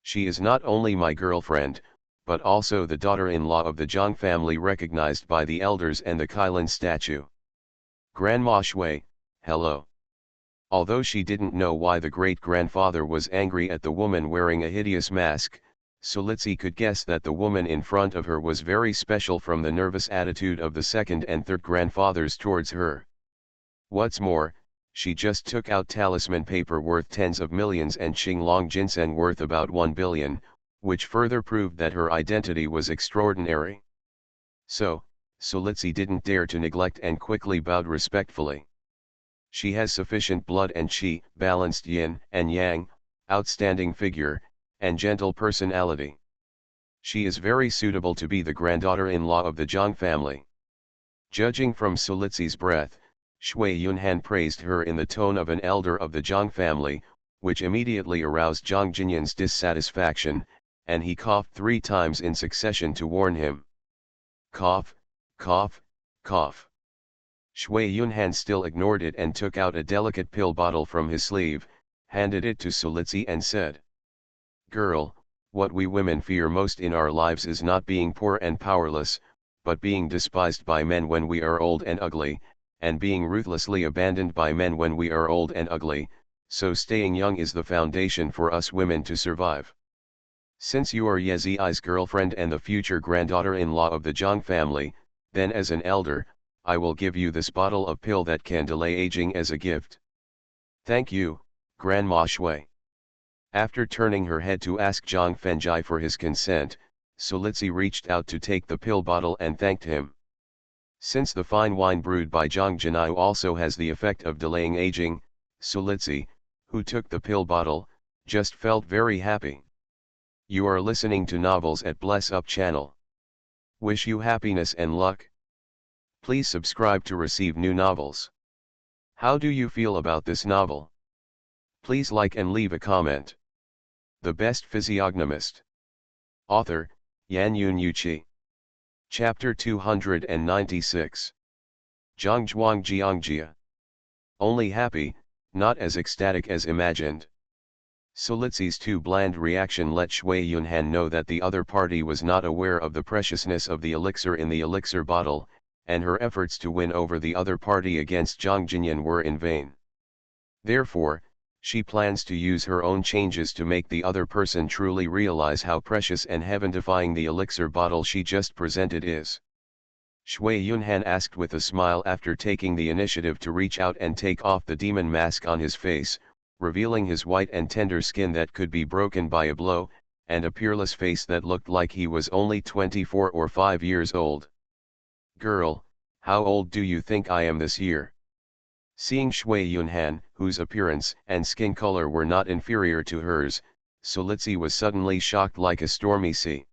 She is not only my girlfriend, but also the daughter-in-law of the Zhang family recognized by the elders and the Kailan statue. Grandma Shui, hello. Although she didn't know why the great-grandfather was angry at the woman wearing a hideous mask, Sulitzi could guess that the woman in front of her was very special from the nervous attitude of the second and third grandfathers towards her. What's more, she just took out talisman paper worth tens of millions and Qinglong ginseng worth about 1 billion, which further proved that her identity was extraordinary. So, Sulitzi didn't dare to neglect and quickly bowed respectfully. She has sufficient blood and qi, balanced yin and yang, outstanding figure, and gentle personality. She is very suitable to be the granddaughter-in-law of the Zhang family. Judging from Sulitzi's breath, Shui Yunhan praised her in the tone of an elder of the Zhang family, which immediately aroused Zhang Jinyan's dissatisfaction, and he coughed 3 times in succession to warn him. Cough, cough, cough. Shui Yunhan still ignored it and took out a delicate pill bottle from his sleeve, handed it to Sulitzi and said, "Girl, what we women fear most in our lives is not being poor and powerless, but being despised by men when we are old and ugly, and being ruthlessly abandoned by men when we are old and ugly, so staying young is the foundation for us women to survive. Since you are Yezi's girlfriend and the future granddaughter-in-law of the Zhang family, then as an elder, I will give you this bottle of pill that can delay aging as a gift." "Thank you, Grandma Shui." After turning her head to ask Zhang Fengjai for his consent, Sulitzi reached out to take the pill bottle and thanked him. Since the fine wine brewed by Zhang Jinai also has the effect of delaying aging, Sulitzi, who took the pill bottle, just felt very happy. You are listening to Novels at Bless Up channel. Wish you happiness and luck. Please subscribe to receive new novels. How do you feel about this novel? Please like and leave a comment. The Best Physiognomist. Author, Yanyun Yuqi. Chapter 296. Zhangzhuang Jiangjia. Only happy, not as ecstatic as imagined. Sulitzi's too bland reaction let Shui Yunhan know that the other party was not aware of the preciousness of the elixir in the elixir bottle, and her efforts to win over the other party against Zhang Jinyan were in vain. Therefore, she plans to use her own changes to make the other person truly realize how precious and heaven-defying the elixir bottle she just presented is. Shui Yunhan asked with a smile after taking the initiative to reach out and take off the demon mask on his face, revealing his white and tender skin that could be broken by a blow, and a peerless face that looked like he was only 24 or 5 years old. "Girl, how old do you think I am this year?" Seeing Shui Yunhan, whose appearance and skin color were not inferior to hers, Sulitzi was suddenly shocked like a stormy sea.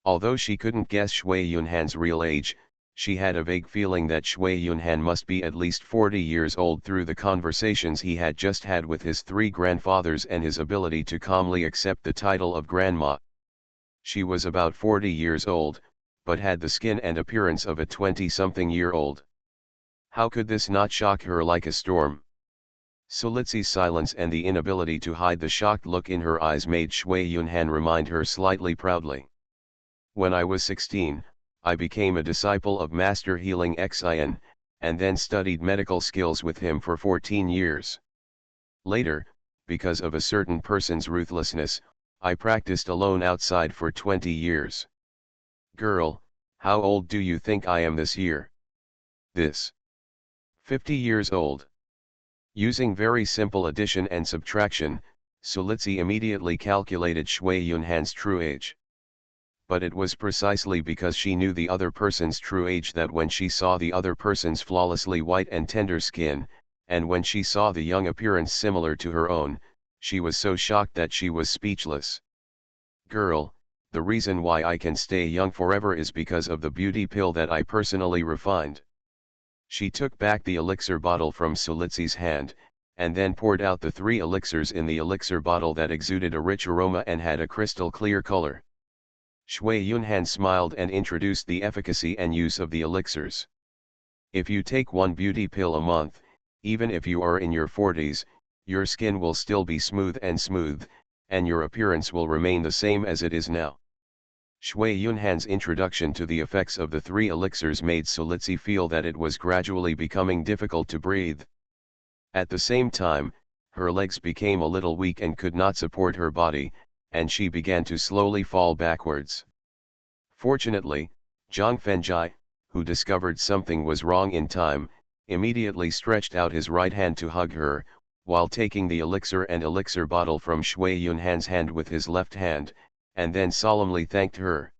Although she couldn't guess Shui Yunhan's real age, she had a vague feeling that Shui Yunhan must be at least 40 years old through the conversations he had just had with his 3 grandfathers and his ability to calmly accept the title of grandma. She was about 40 years old, but had the skin and appearance of a 20-something-year-old. How could this not shock her like a storm? Sulitzi's silence and the inability to hide the shocked look in her eyes made Shui Yunhan remind her slightly proudly. "When I was 16, I became a disciple of Master Healing Xin, and then studied medical skills with him for 14 years. Later, because of a certain person's ruthlessness, I practiced alone outside for 20 years. Girl, how old do you think I am this year?" "This. 50 years old." Using very simple addition and subtraction, Sulitzi immediately calculated Shui Yunhan's true age. But it was precisely because she knew the other person's true age that when she saw the other person's flawlessly white and tender skin, and when she saw the young appearance similar to her own, she was so shocked that she was speechless. "Girl, the reason why I can stay young forever is because of the beauty pill that I personally refined." She took back the elixir bottle from Sulitzi's hand, and then poured out the 3 elixirs in the elixir bottle that exuded a rich aroma and had a crystal clear color. Shui Yunhan smiled and introduced the efficacy and use of the elixirs. "If you take 1 beauty pill a month, even if you are in your 40s, your skin will still be smooth, and your appearance will remain the same as it is now." Shui Yunhan's introduction to the effects of the 3 elixirs made Sulitzi feel that it was gradually becoming difficult to breathe. At the same time, her legs became a little weak and could not support her body, and she began to slowly fall backwards. Fortunately, Zhang Fengjai, who discovered something was wrong in time, immediately stretched out his right hand to hug her, while taking the elixir and elixir bottle from Shui Yunhan's hand with his left hand, and then solemnly thanked her.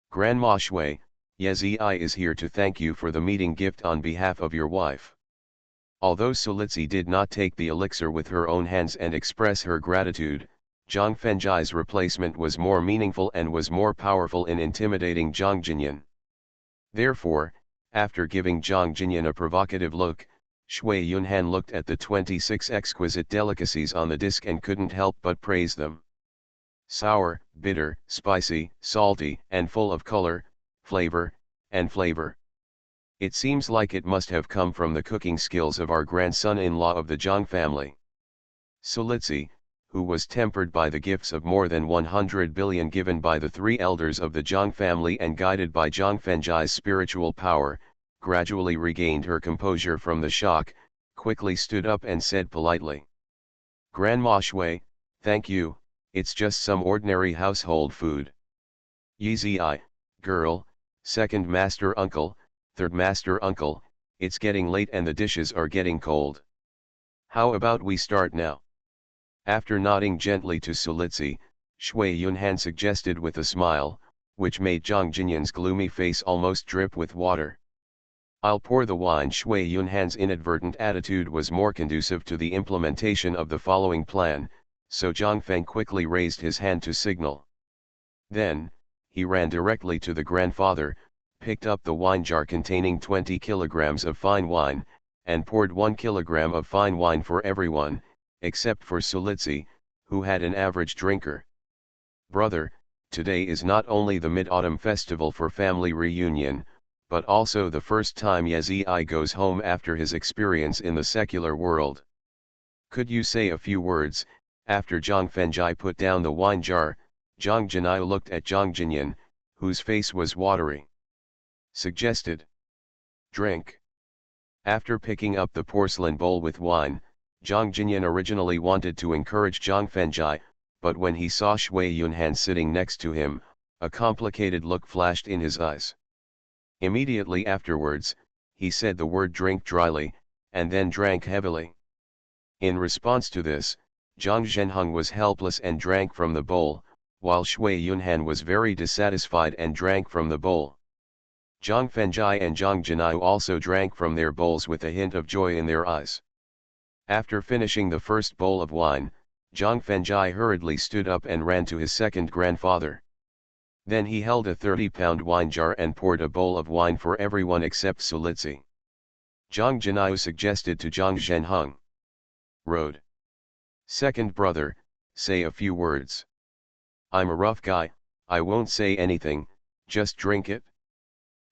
"Grandma Shui, Yezi is here to thank you for the meeting gift on behalf of your wife." Although Sulitzi did not take the elixir with her own hands and express her gratitude, Zhang Fengjai's replacement was more meaningful and was more powerful in intimidating Zhang Jinyan. Therefore, after giving Zhang Jinyan a provocative look, Shui Yunhan looked at the 26 exquisite delicacies on the disc and couldn't help but praise them. Sour, bitter, spicy, salty, and full of color, flavor, and flavor. It seems like it must have come from the cooking skills of our grandson-in-law of the Zhang family. Sulitzi, who was tempered by the gifts of more than 100 billion given by the three elders of the Zhang family and guided by Zhang Fenjai's spiritual power, gradually regained her composure from the shock, quickly stood up and said politely, "Grandma Shui, thank you, it's just some ordinary household food." Yizi, girl, second master uncle, third master uncle, it's getting late and the dishes are getting cold. How about we start now? After nodding gently to Sulitzi, Shui Yunhan suggested with a smile, which made Zhang Jinyan's gloomy face almost drip with water. "I'll pour the wine." Shui Yunhan's inadvertent attitude was more conducive to the implementation of the following plan, so Zhang Feng quickly raised his hand to signal. Then, he ran directly to the grandfather, picked up the wine jar containing 20 kilograms of fine wine, and poured 1 kilogram of fine wine for everyone, except for Sulitzi, who had an average drinker. "Brother, today is not only the Mid-Autumn Festival for family reunion, but also the first time Yezi goes home after his experience in the secular world. Could you say a few words?" After Zhang Fenjai put down the wine jar, Zhang Jinai looked at Zhang Jinyan, whose face was watery. Suggested. "Drink." After picking up the porcelain bowl with wine, Zhang Jinyan originally wanted to encourage Zhang Fenjai, but when he saw Shui Yunhan sitting next to him, a complicated look flashed in his eyes. Immediately afterwards, he said the word drink dryly, and then drank heavily. In response to this, Zhang Zhenheng was helpless and drank from the bowl, while Shui Yunhan was very dissatisfied and drank from the bowl. Zhang Fenjai and Zhang Jinai also drank from their bowls with a hint of joy in their eyes. After finishing the first bowl of wine, Zhang Fenjai hurriedly stood up and ran to his second grandfather. Then he held a 30-pound wine jar and poured a bowl of wine for everyone except Sulitzi. Zhang Jinai suggested to Zhang Zhenheng. "Road. Second brother, say a few words." "I'm a rough guy, I won't say anything, just drink it."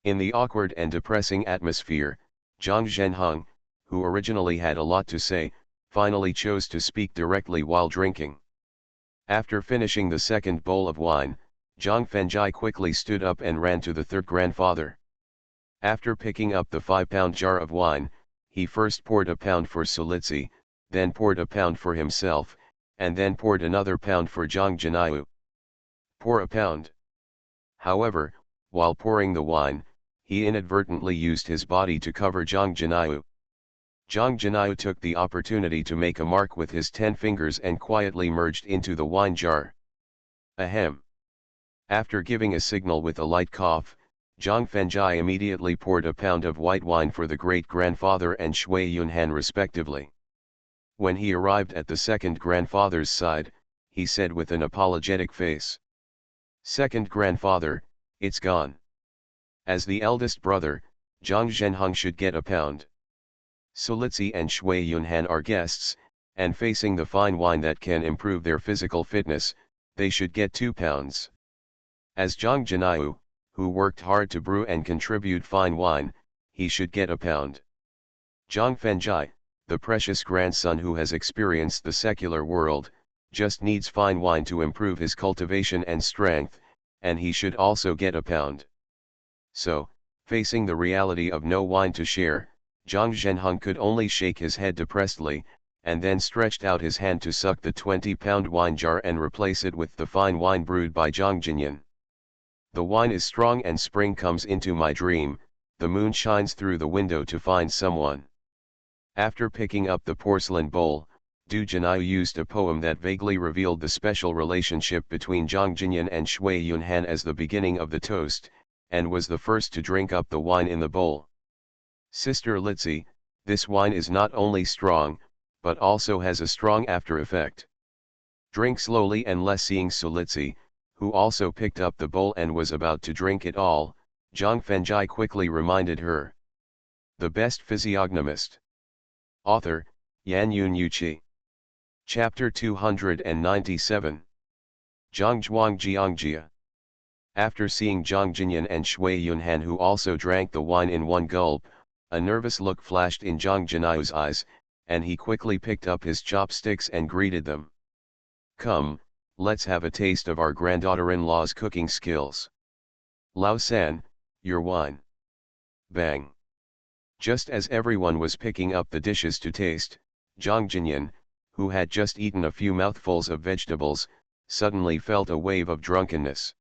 In the awkward and depressing atmosphere, Zhang Zhenheng, who originally had a lot to say, finally chose to speak directly while drinking. After finishing the second bowl of wine, Zhang Fenjai quickly stood up and ran to the third grandfather. After picking up the 5-pound jar of wine, he first poured a pound for Sulitzi, then poured a pound for himself, and then poured another pound for Zhang Jinai. Pour a pound. However, while pouring the wine, he inadvertently used his body to cover Zhang Jinai. Zhang Jinai took the opportunity to make a mark with his 10 fingers and quietly merged into the wine jar. Ahem. After giving a signal with a light cough, Zhang Fenjai immediately poured a pound of white wine for the great-grandfather and Shui Yunhan respectively. When he arrived at the second grandfather's side, he said with an apologetic face, "Second grandfather, it's gone. As the eldest brother, Zhang Zhenheng should get a pound. Sulitzi and Shui Yunhan are guests, and facing the fine wine that can improve their physical fitness, they should get 2 pounds. As Zhang Jinai, who worked hard to brew and contribute fine wine, he should get a pound. Zhang Fenjai, the precious grandson who has experienced the secular world, just needs fine wine to improve his cultivation and strength, and he should also get a pound." So, facing the reality of no wine to share, Zhang Zhenheng could only shake his head depressedly, and then stretched out his hand to suck the 20-pound wine jar and replace it with the fine wine brewed by Zhang Jinyan. "The wine is strong and spring comes into my dream, the moon shines through the window to find someone." After picking up the porcelain bowl, Du Jinai used a poem that vaguely revealed the special relationship between Zhang Jinyan and Shui Yunhan as the beginning of the toast, and was the first to drink up the wine in the bowl. "Sister Litzi, this wine is not only strong, but also has a strong after effect. Drink slowly and less." Seeing Sulitzi, who also picked up the bowl and was about to drink it all, Zhang Fenjai quickly reminded her. "The best physiognomist. Author, Yan Yun Yuqi. Chapter 297. Zhangzhuang Jiangjia. After seeing Zhang Jinyan and Shui Yunhan, who also drank the wine in one gulp, a nervous look flashed in Zhang Jinai's eyes, and he quickly picked up his chopsticks and greeted them. "Come, let's have a taste of our granddaughter-in-law's cooking skills. Lao San, your wine." Bang! Just as everyone was picking up the dishes to taste, Zhang Jinyan, who had just eaten a few mouthfuls of vegetables, suddenly felt a wave of drunkenness.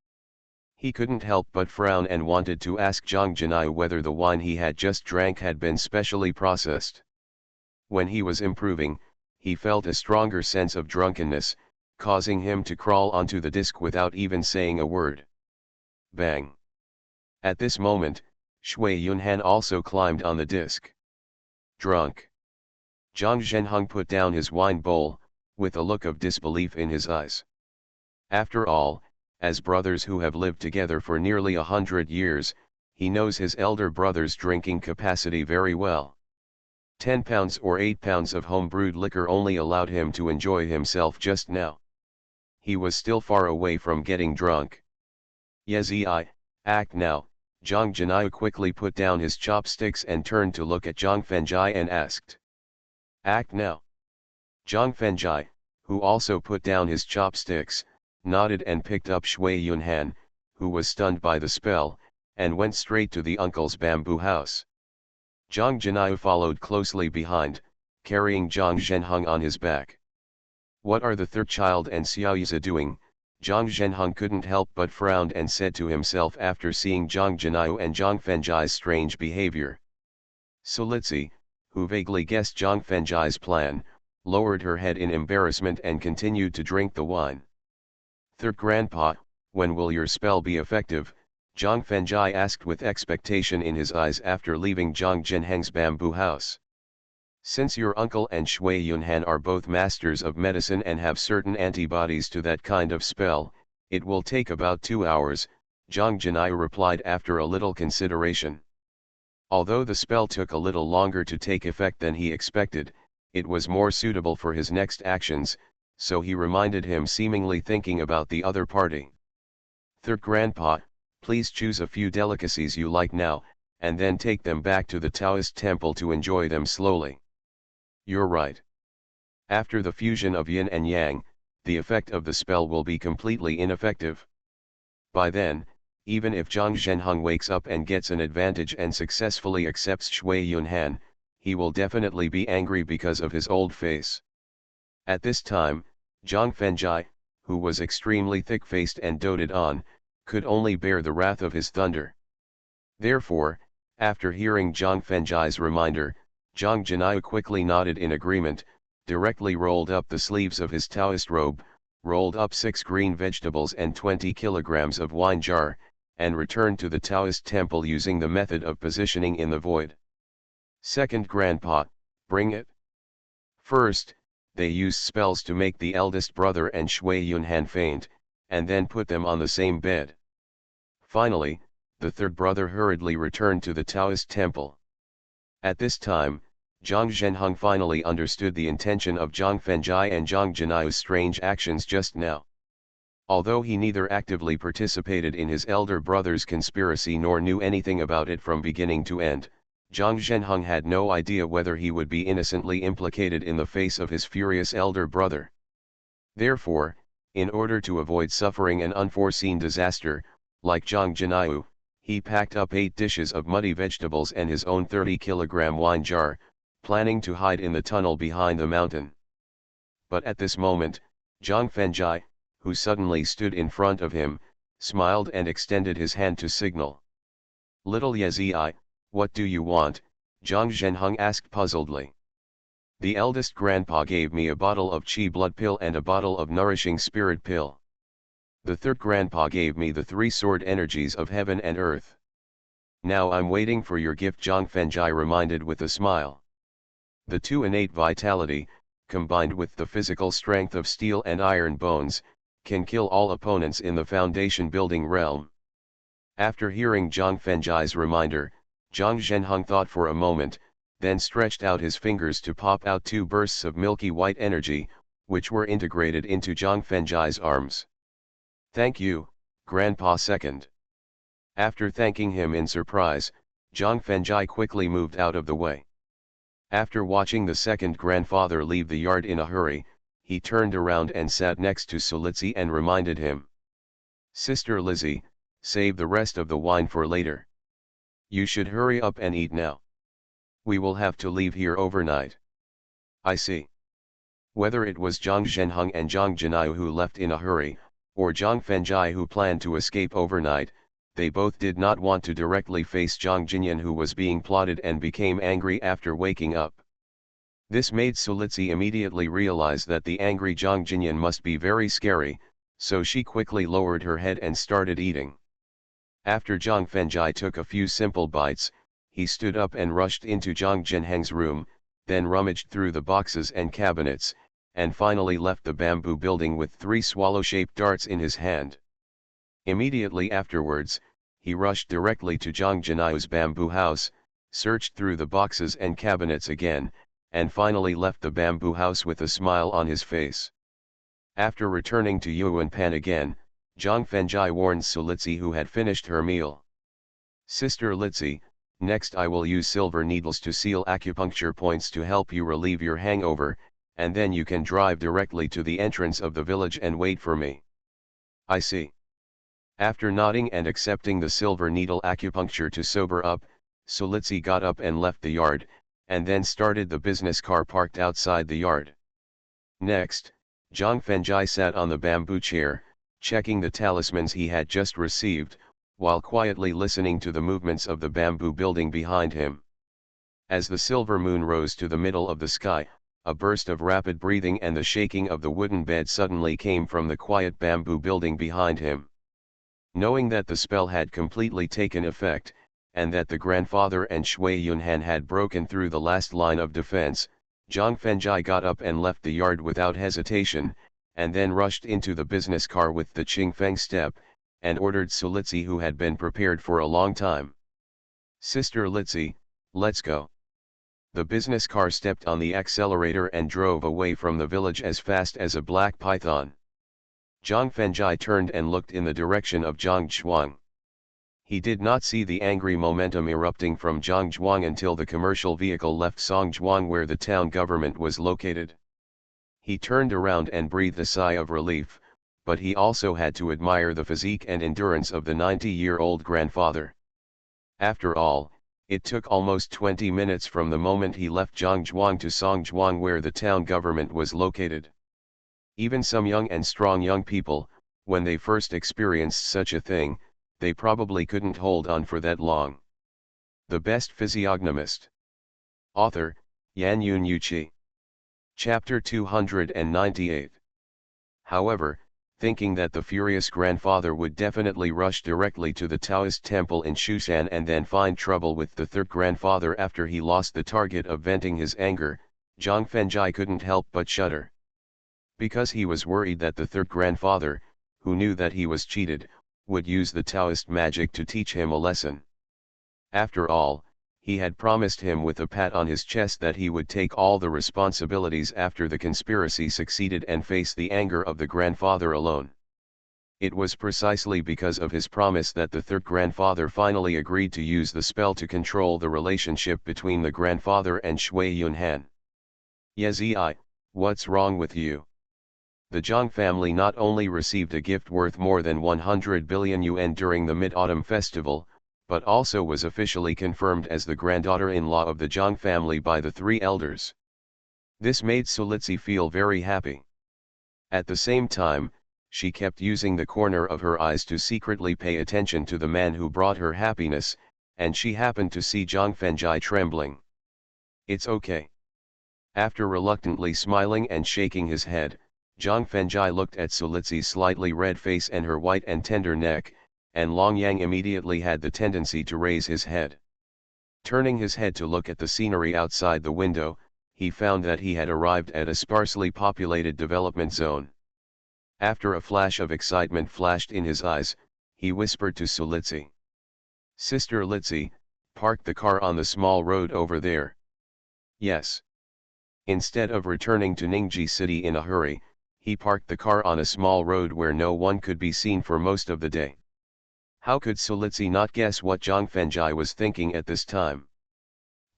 He couldn't help but frown and wanted to ask Zhang Jinai whether the wine he had just drank had been specially processed. When he was improving, he felt a stronger sense of drunkenness, causing him to crawl onto the disc without even saying a word. Bang! At this moment, Shui Yunhan also climbed on the disc. Drunk. Zhang Zhenheng put down his wine bowl, with a look of disbelief in his eyes. After all, as brothers who have lived together for nearly 100 years, he knows his elder brother's drinking capacity very well. 10 pounds or 8 pounds of home-brewed liquor only allowed him to enjoy himself just now. He was still far away from getting drunk. Yezi, act now. Zhang Jinai quickly put down his chopsticks and turned to look at Zhang Fengjai and asked. Act now. Zhang Fengjai, who also put down his chopsticks, nodded and picked up Shui Yunhan, who was stunned by the spell, and went straight to the uncle's bamboo house. Zhang Jinai followed closely behind, carrying Zhang Zhenheng on his back. What are the third child and Xiaoyiza doing? Zhang Zhenheng couldn't help but frown and said to himself after seeing Zhang Jinai and Zhang Fengjai's strange behavior. Solitsi, who vaguely guessed Zhang Fengjai's plan, lowered her head in embarrassment and continued to drink the wine. Third grandpa, when will your spell be effective? Zhang Fengjai asked with expectation in his eyes after leaving Zhang Zhenheng's bamboo house. Since your uncle and Shui Yunhan are both masters of medicine and have certain antibodies to that kind of spell, it will take about 2 hours, Zhang Jinai replied after a little consideration. Although the spell took a little longer to take effect than he expected, it was more suitable for his next actions, so he reminded him, seemingly thinking about the other party. Third grandpa, please choose a few delicacies you like now, and then take them back to the Taoist temple to enjoy them slowly. You're right. After the fusion of yin and yang, the effect of the spell will be completely ineffective. By then, even if Zhang Zhenheng wakes up and gets an advantage and successfully accepts Shui Yunhan, he will definitely be angry because of his old face. At this time, Zhang Fengjai, who was extremely thick-faced and doted on, could only bear the wrath of his thunder. Therefore, after hearing Zhang Fengjai's reminder, Zhang Jinai quickly nodded in agreement, directly rolled up the sleeves of his Taoist robe, rolled up 6 green vegetables and 20 kilograms of wine jar, and returned to the Taoist temple using the method of positioning in the void. Second grandpa, bring it. First, they used spells to make the eldest brother and Shui Yunhan faint, and then put them on the same bed. Finally, the third brother hurriedly returned to the Taoist temple. At this time, Zhang Zhenheng finally understood the intention of Zhang Fengjai and Zhang Jinai's strange actions just now. Although he neither actively participated in his elder brother's conspiracy nor knew anything about it from beginning to end, Zhang Zhenheng had no idea whether he would be innocently implicated in the face of his furious elder brother. Therefore, in order to avoid suffering an unforeseen disaster, like Zhang Jinai, he packed up 8 dishes of muddy vegetables and his own 30-kilogram wine jar, planning to hide in the tunnel behind the mountain. But at this moment, Zhang Fengjai, who suddenly stood in front of him, smiled and extended his hand to signal. Little Yezi, what do you want? Zhang Zhenheng asked puzzledly. The eldest grandpa gave me a bottle of qi blood pill and a bottle of nourishing spirit pill. The third grandpa gave me the 3 sword energies of heaven and earth. Now I'm waiting for your gift, Zhang Fengjai reminded with a smile. The 2 innate vitality, combined with the physical strength of steel and iron bones, can kill all opponents in the foundation building realm. After hearing Zhang Fengjai's reminder, Zhang Zhenheng thought for a moment, then stretched out his fingers to pop out two bursts of milky white energy, which were integrated into Zhang Fenjai's arms. "Thank you, Grandpa Second." After thanking him in surprise, Zhang Fenjai quickly moved out of the way. After watching the second grandfather leave the yard in a hurry, he turned around and sat next to Solitsi and reminded him. "Sister Lizzie, save the rest of the wine for later. You should hurry up and eat now. We will have to leave here overnight." "I see." Whether it was Zhang Zhenheng and Zhang Jinai who left in a hurry, or Zhang Fenjai who planned to escape overnight, they both did not want to directly face Zhang Jinyan, who was being plotted, and became angry after waking up. This made Solitsi immediately realize that the angry Zhang Jinyan must be very scary, so she quickly lowered her head and started eating. After Zhang Fenjai took a few simple bites, he stood up and rushed into Zhang Zhenheng's room, then rummaged through the boxes and cabinets, and finally left the bamboo building with 3 swallow-shaped darts in his hand. Immediately afterwards, he rushed directly to Zhang Jinai's bamboo house, searched through the boxes and cabinets again, and finally left the bamboo house with a smile on his face. After returning to Yuanpan again, Zhang Fenjai warned Solitsi, who had finished her meal. "Sister Litsi, next I will use silver needles to seal acupuncture points to help you relieve your hangover, and then you can drive directly to the entrance of the village and wait for me." "I see." After nodding and accepting the silver needle acupuncture to sober up, Solitsi got up and left the yard, and then started the business car parked outside the yard. Next, Zhang Fenjai sat on the bamboo chair, checking the talismans he had just received, while quietly listening to the movements of the bamboo building behind him. As the silver moon rose to the middle of the sky, a burst of rapid breathing and the shaking of the wooden bed suddenly came from the quiet bamboo building behind him. Knowing that the spell had completely taken effect, and that the grandfather and Shui Yunhan had broken through the last line of defense, Zhang Fenjai got up and left the yard without hesitation, and then rushed into the business car with the Qingfeng step, and ordered Solitsi, who had been prepared for a long time. "Sister Litsi, let's go." The business car stepped on the accelerator and drove away from the village as fast as a black python. Zhang Fenjai turned and looked in the direction of Zhang Zhuang. He did not see the angry momentum erupting from Zhang Zhuang until the commercial vehicle left Songzhuang, where the town government was located. He turned around and breathed a sigh of relief, but he also had to admire the physique and endurance of the 90-year-old grandfather. After all, it took almost 20 minutes from the moment he left Zhangzhuang to Songzhuang, where the town government was located. Even some young and strong young people, when they first experienced such a thing, they probably couldn't hold on for that long. The Best Physiognomist. Author, Yan Yun Yuqi. Chapter 298. However, thinking that the furious grandfather would definitely rush directly to the Taoist temple in Shushan and then find trouble with the third grandfather after he lost the target of venting his anger, Zhang Fenjai couldn't help but shudder. Because he was worried that the third grandfather, who knew that he was cheated, would use the Taoist magic to teach him a lesson. After all, he had promised him with a pat on his chest that he would take all the responsibilities after the conspiracy succeeded and face the anger of the grandfather alone. It was precisely because of his promise that the third grandfather finally agreed to use the spell to control the relationship between the grandfather and Shui Yunhan. "Yezi, what's wrong with you?" The Zhang family not only received a gift worth more than 100 billion yuan during the Mid-Autumn Festival, but also was officially confirmed as the granddaughter-in-law of the Zhang family by the 3 elders. This made Solitsi feel very happy. At the same time, she kept using the corner of her eyes to secretly pay attention to the man who brought her happiness, and she happened to see Zhang Fenjai trembling. "It's okay." After reluctantly smiling and shaking his head, Zhang Fenjai looked at Solitsi's slightly red face and her white and tender neck, and Long Yang immediately had the tendency to raise his head. Turning his head to look at the scenery outside the window, he found that he had arrived at a sparsely populated development zone. After a flash of excitement flashed in his eyes, he whispered to Solitsi. "Sister Litsi, park the car on the small road over there." Yes. Instead of returning to Ningji City in a hurry, he parked the car on a small road where no one could be seen for most of the day. How could Solitsi not guess what Zhang Fengjai was thinking at this time?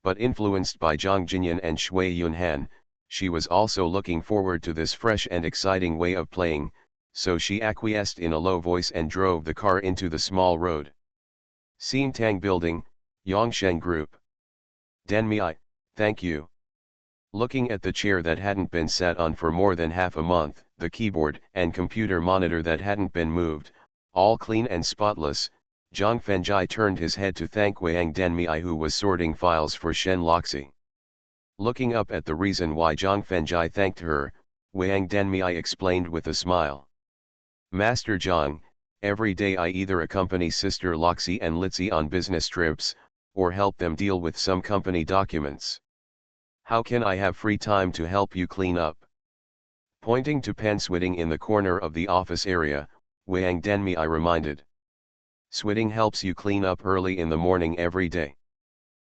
But influenced by Zhang Jinyan and Shui Yunhan, she was also looking forward to this fresh and exciting way of playing, so she acquiesced in a low voice and drove the car into the small road. Xintang Building, Yongsheng Group. Denmei, thank you. Looking at the chair that hadn't been sat on for more than half a month, the keyboard and computer monitor that hadn't been moved, all clean and spotless, Zhang Fengjai turned his head to thank Wang Denmei, who was sorting files for Shen Loxi. Looking up at the reason why Zhang Fengjai thanked her, Wang Denmei explained with a smile. Master Zhang, every day I either accompany Sister Loxi and Litsi on business trips, or help them deal with some company documents. How can I have free time to help you clean up? Pointing to pen switting in the corner of the office area, Wang Denmei reminded. Switting helps you clean up early in the morning every day.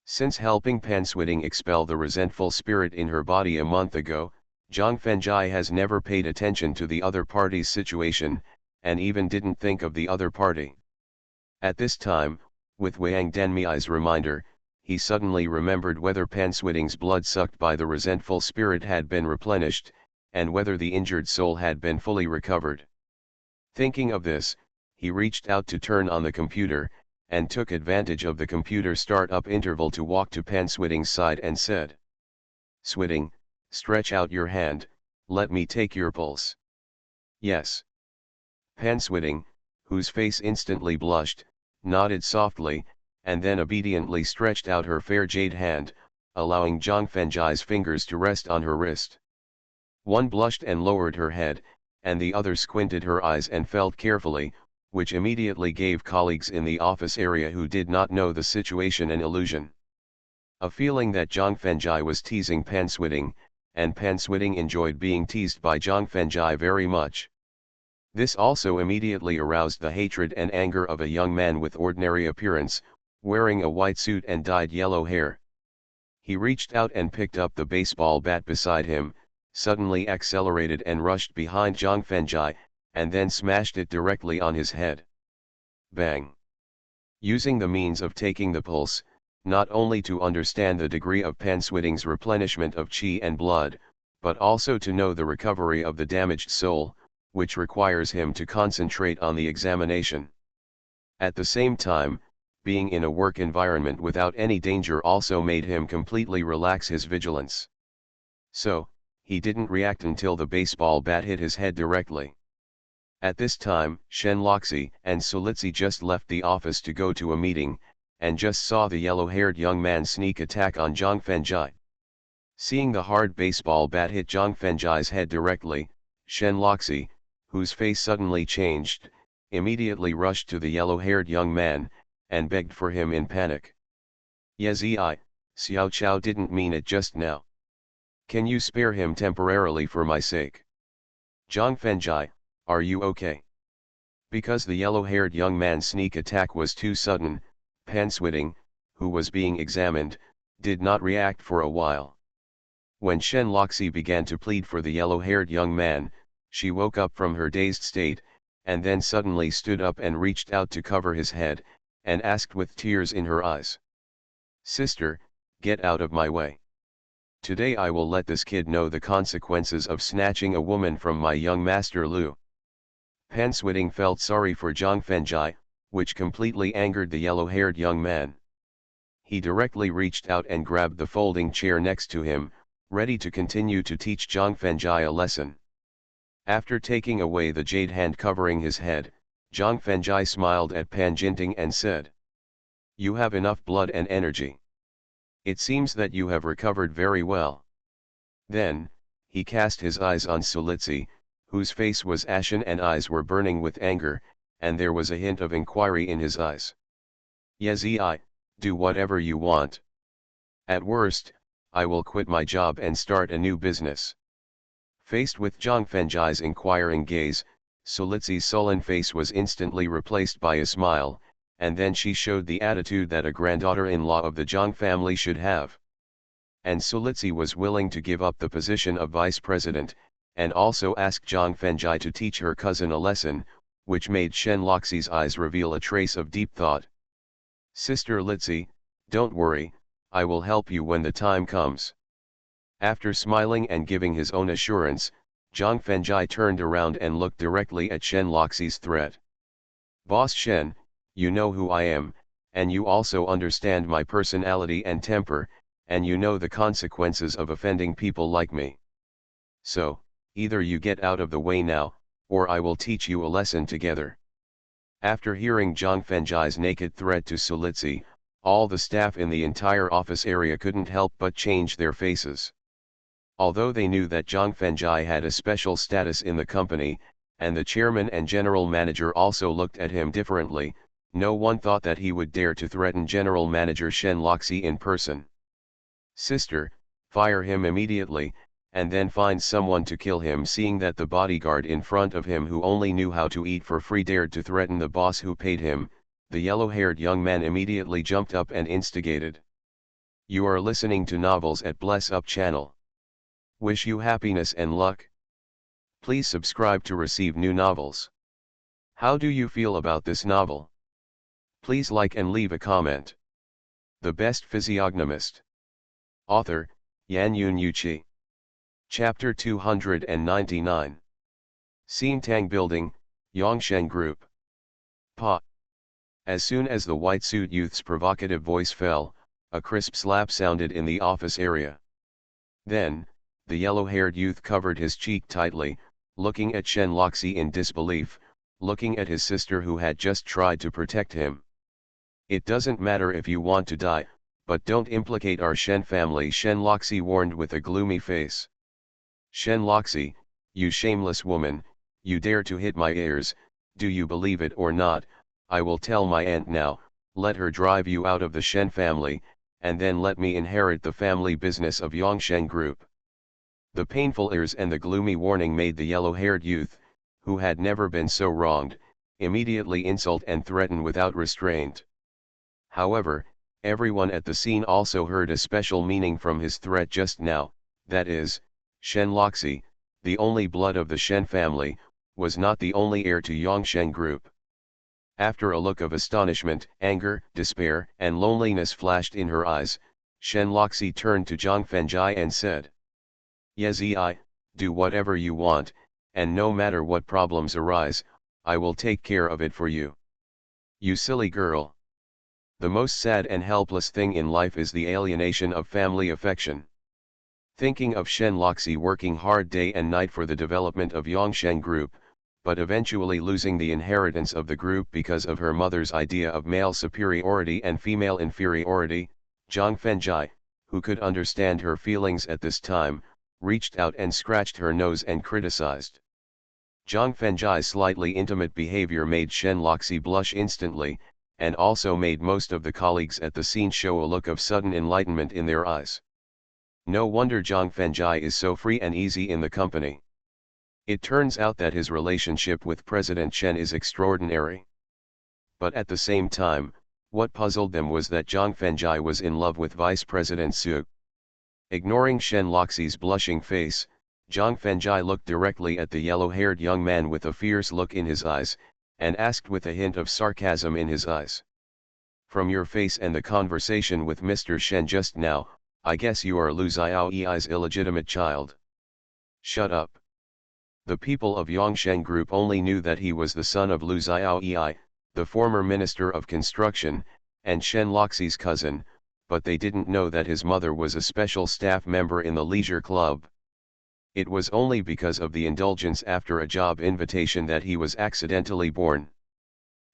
Since helping pen switting expel the resentful spirit in her body a month ago, Zhang Fengjai has never paid attention to the other party's situation, and even didn't think of the other party. At this time, with Wang Denmei's reminder, he suddenly remembered whether Pan Switting's blood sucked by the resentful spirit had been replenished, and whether the injured soul had been fully recovered. Thinking of this, he reached out to turn on the computer, and took advantage of the computer start-up interval to walk to Pan Switting's side and said, Switting, stretch out your hand, let me take your pulse. Yes. Pan Switting, whose face instantly blushed, nodded softly, and then obediently stretched out her fair jade hand, allowing Zhang Fengjai's fingers to rest on her wrist. One blushed and lowered her head, and the other squinted her eyes and felt carefully, which immediately gave colleagues in the office area who did not know the situation an illusion. A feeling that Zhang Fengjai was teasing Pan Switting, and Pan Switting enjoyed being teased by Zhang Fengjai very much. This also immediately aroused the hatred and anger of a young man with ordinary appearance, wearing a white suit and dyed yellow hair. He reached out and picked up the baseball bat beside him, suddenly accelerated and rushed behind Zhang Fengjai, and then smashed it directly on his head. Bang! Using the means of taking the pulse, not only to understand the degree of Pan Switting's replenishment of qi and blood, but also to know the recovery of the damaged soul, which requires him to concentrate on the examination. At the same time, being in a work environment without any danger also made him completely relax his vigilance. So, he didn't react until the baseball bat hit his head directly. At this time, Shen Loxi and Solitsi just left the office to go to a meeting, and just saw the yellow-haired young man sneak attack on Zhang Fengjai. Seeing the hard baseball bat hit Zhang Fengjai's head directly, Shen Loxi, whose face suddenly changed, immediately rushed to the yellow-haired young man, and begged for him in panic. Yezi, Xiao Chao didn't mean it just now. Can you spare him temporarily for my sake? Zhang Fengjai, are you okay? Because the yellow-haired young man's sneak attack was too sudden, Pan Switting, who was being examined, did not react for a while. When Shen Loxi began to plead for the yellow-haired young man, she woke up from her dazed state, and then suddenly stood up and reached out to cover his head, and asked with tears in her eyes. Sister, get out of my way. Today I will let this kid know the consequences of snatching a woman from my young master Lu. Pan Switting felt sorry for Zhang Fengjai, which completely angered the yellow-haired young man. He directly reached out and grabbed the folding chair next to him, ready to continue to teach Zhang Fengjai a lesson. After taking away the jade hand covering his head, Zhang Fengjai smiled at Pan Jinting and said, You have enough blood and energy. It seems that you have recovered very well. Then, he cast his eyes on Solitsi, whose face was ashen and eyes were burning with anger, and there was a hint of inquiry in his eyes. Yezi, do whatever you want. At worst, I will quit my job and start a new business. Faced with Zhang Fengjai's inquiring gaze, Solitsi's sullen face was instantly replaced by a smile, and then she showed the attitude that a granddaughter-in-law of the Zhang family should have. and Sulitsi was willing to give up the position of vice president, and also asked Zhang Fengjai to teach her cousin a lesson, which made Shen Loxi's eyes reveal a trace of deep thought. "Sister Litsi, don't worry, I will help you when the time comes." After smiling and giving his own assurance, Zhang Fengjai turned around and looked directly at Shen Loxi's threat. "Boss Shen, you know who I am, and you also understand my personality and temper, and you know the consequences of offending people like me. So, either you get out of the way now, or I will teach you a lesson together." After hearing Zhang Fengjai's naked threat to Sulitsi, all the staff in the entire office area couldn't help but change their faces. Although they knew that Zhang Fengjai had a special status in the company, and the chairman and general manager also looked at him differently, no one thought that he would dare to threaten General Manager Shen Loxi in person. "Sister, fire him immediately, and then find someone to kill him." Seeing that the bodyguard in front of him, who only knew how to eat for free, dared to threaten the boss who paid him, the yellow-haired young man immediately jumped up and instigated. You are listening to Novels at Bless Up channel. Wish you happiness and luck. Please subscribe to receive new novels. How do you feel about this novel? Please like and leave a comment. The Best Physiognomist. Author, Yan Yun Yuqi. Chapter 299. Xintang Building, Yongsheng Group. Pa. As soon as the white suit youth's provocative voice fell, a crisp slap sounded in the office area. Then, the yellow-haired youth covered his cheek tightly, looking at Shen Loxi in disbelief, looking at his sister who had just tried to protect him. "It doesn't matter if you want to die, but don't implicate our Shen family," Shen Loxi warned with a gloomy face. "Shen Loxi, you shameless woman, you dare to hit my ears. Do you believe it or not? I will tell my aunt now, let her drive you out of the Shen family, and then let me inherit the family business of Yongsheng Group." The painful ears and the gloomy warning made the yellow-haired youth, who had never been so wronged, immediately insult and threaten without restraint. However, everyone at the scene also heard a special meaning from his threat just now, that is, Shen Loxi, the only blood of the Shen family, was not the only heir to Yongsheng Group. After a look of astonishment, anger, despair, and loneliness flashed in her eyes, Shen Loxi turned to Zhang Fengjai and said, "Yezi, do whatever you want, and no matter what problems arise, I will take care of it for you. You silly girl. The most sad and helpless thing in life is the alienation of family affection." Thinking of Shen Loxi working hard day and night for the development of Yongsheng Group, but eventually losing the inheritance of the group because of her mother's idea of male superiority and female inferiority, Zhang Fengjai, who could understand her feelings at this time, reached out and scratched her nose and criticized. Zhang Fengjai's slightly intimate behavior made Shen Loxi blush instantly, and also made most of the colleagues at the scene show a look of sudden enlightenment in their eyes. No wonder Zhang Fengjai is so free and easy in the company. It turns out that his relationship with President Chen is extraordinary. But at the same time, what puzzled them was that Zhang Fengjai was in love with Vice President Su. Ignoring Shen Loxi's blushing face, Zhang Fengjai looked directly at the yellow-haired young man with a fierce look in his eyes, and asked with a hint of sarcasm in his eyes. "From your face and the conversation with Mr. Shen just now, I guess you are Lu Xiaoyi's illegitimate child." "Shut up." The people of Yongsheng Group only knew that he was the son of Lu Xiaoyi, the former Minister of Construction, and Shen Loxi's cousin, but they didn't know that his mother was a special staff member in the leisure club. It was only because of the indulgence after a job invitation that he was accidentally born.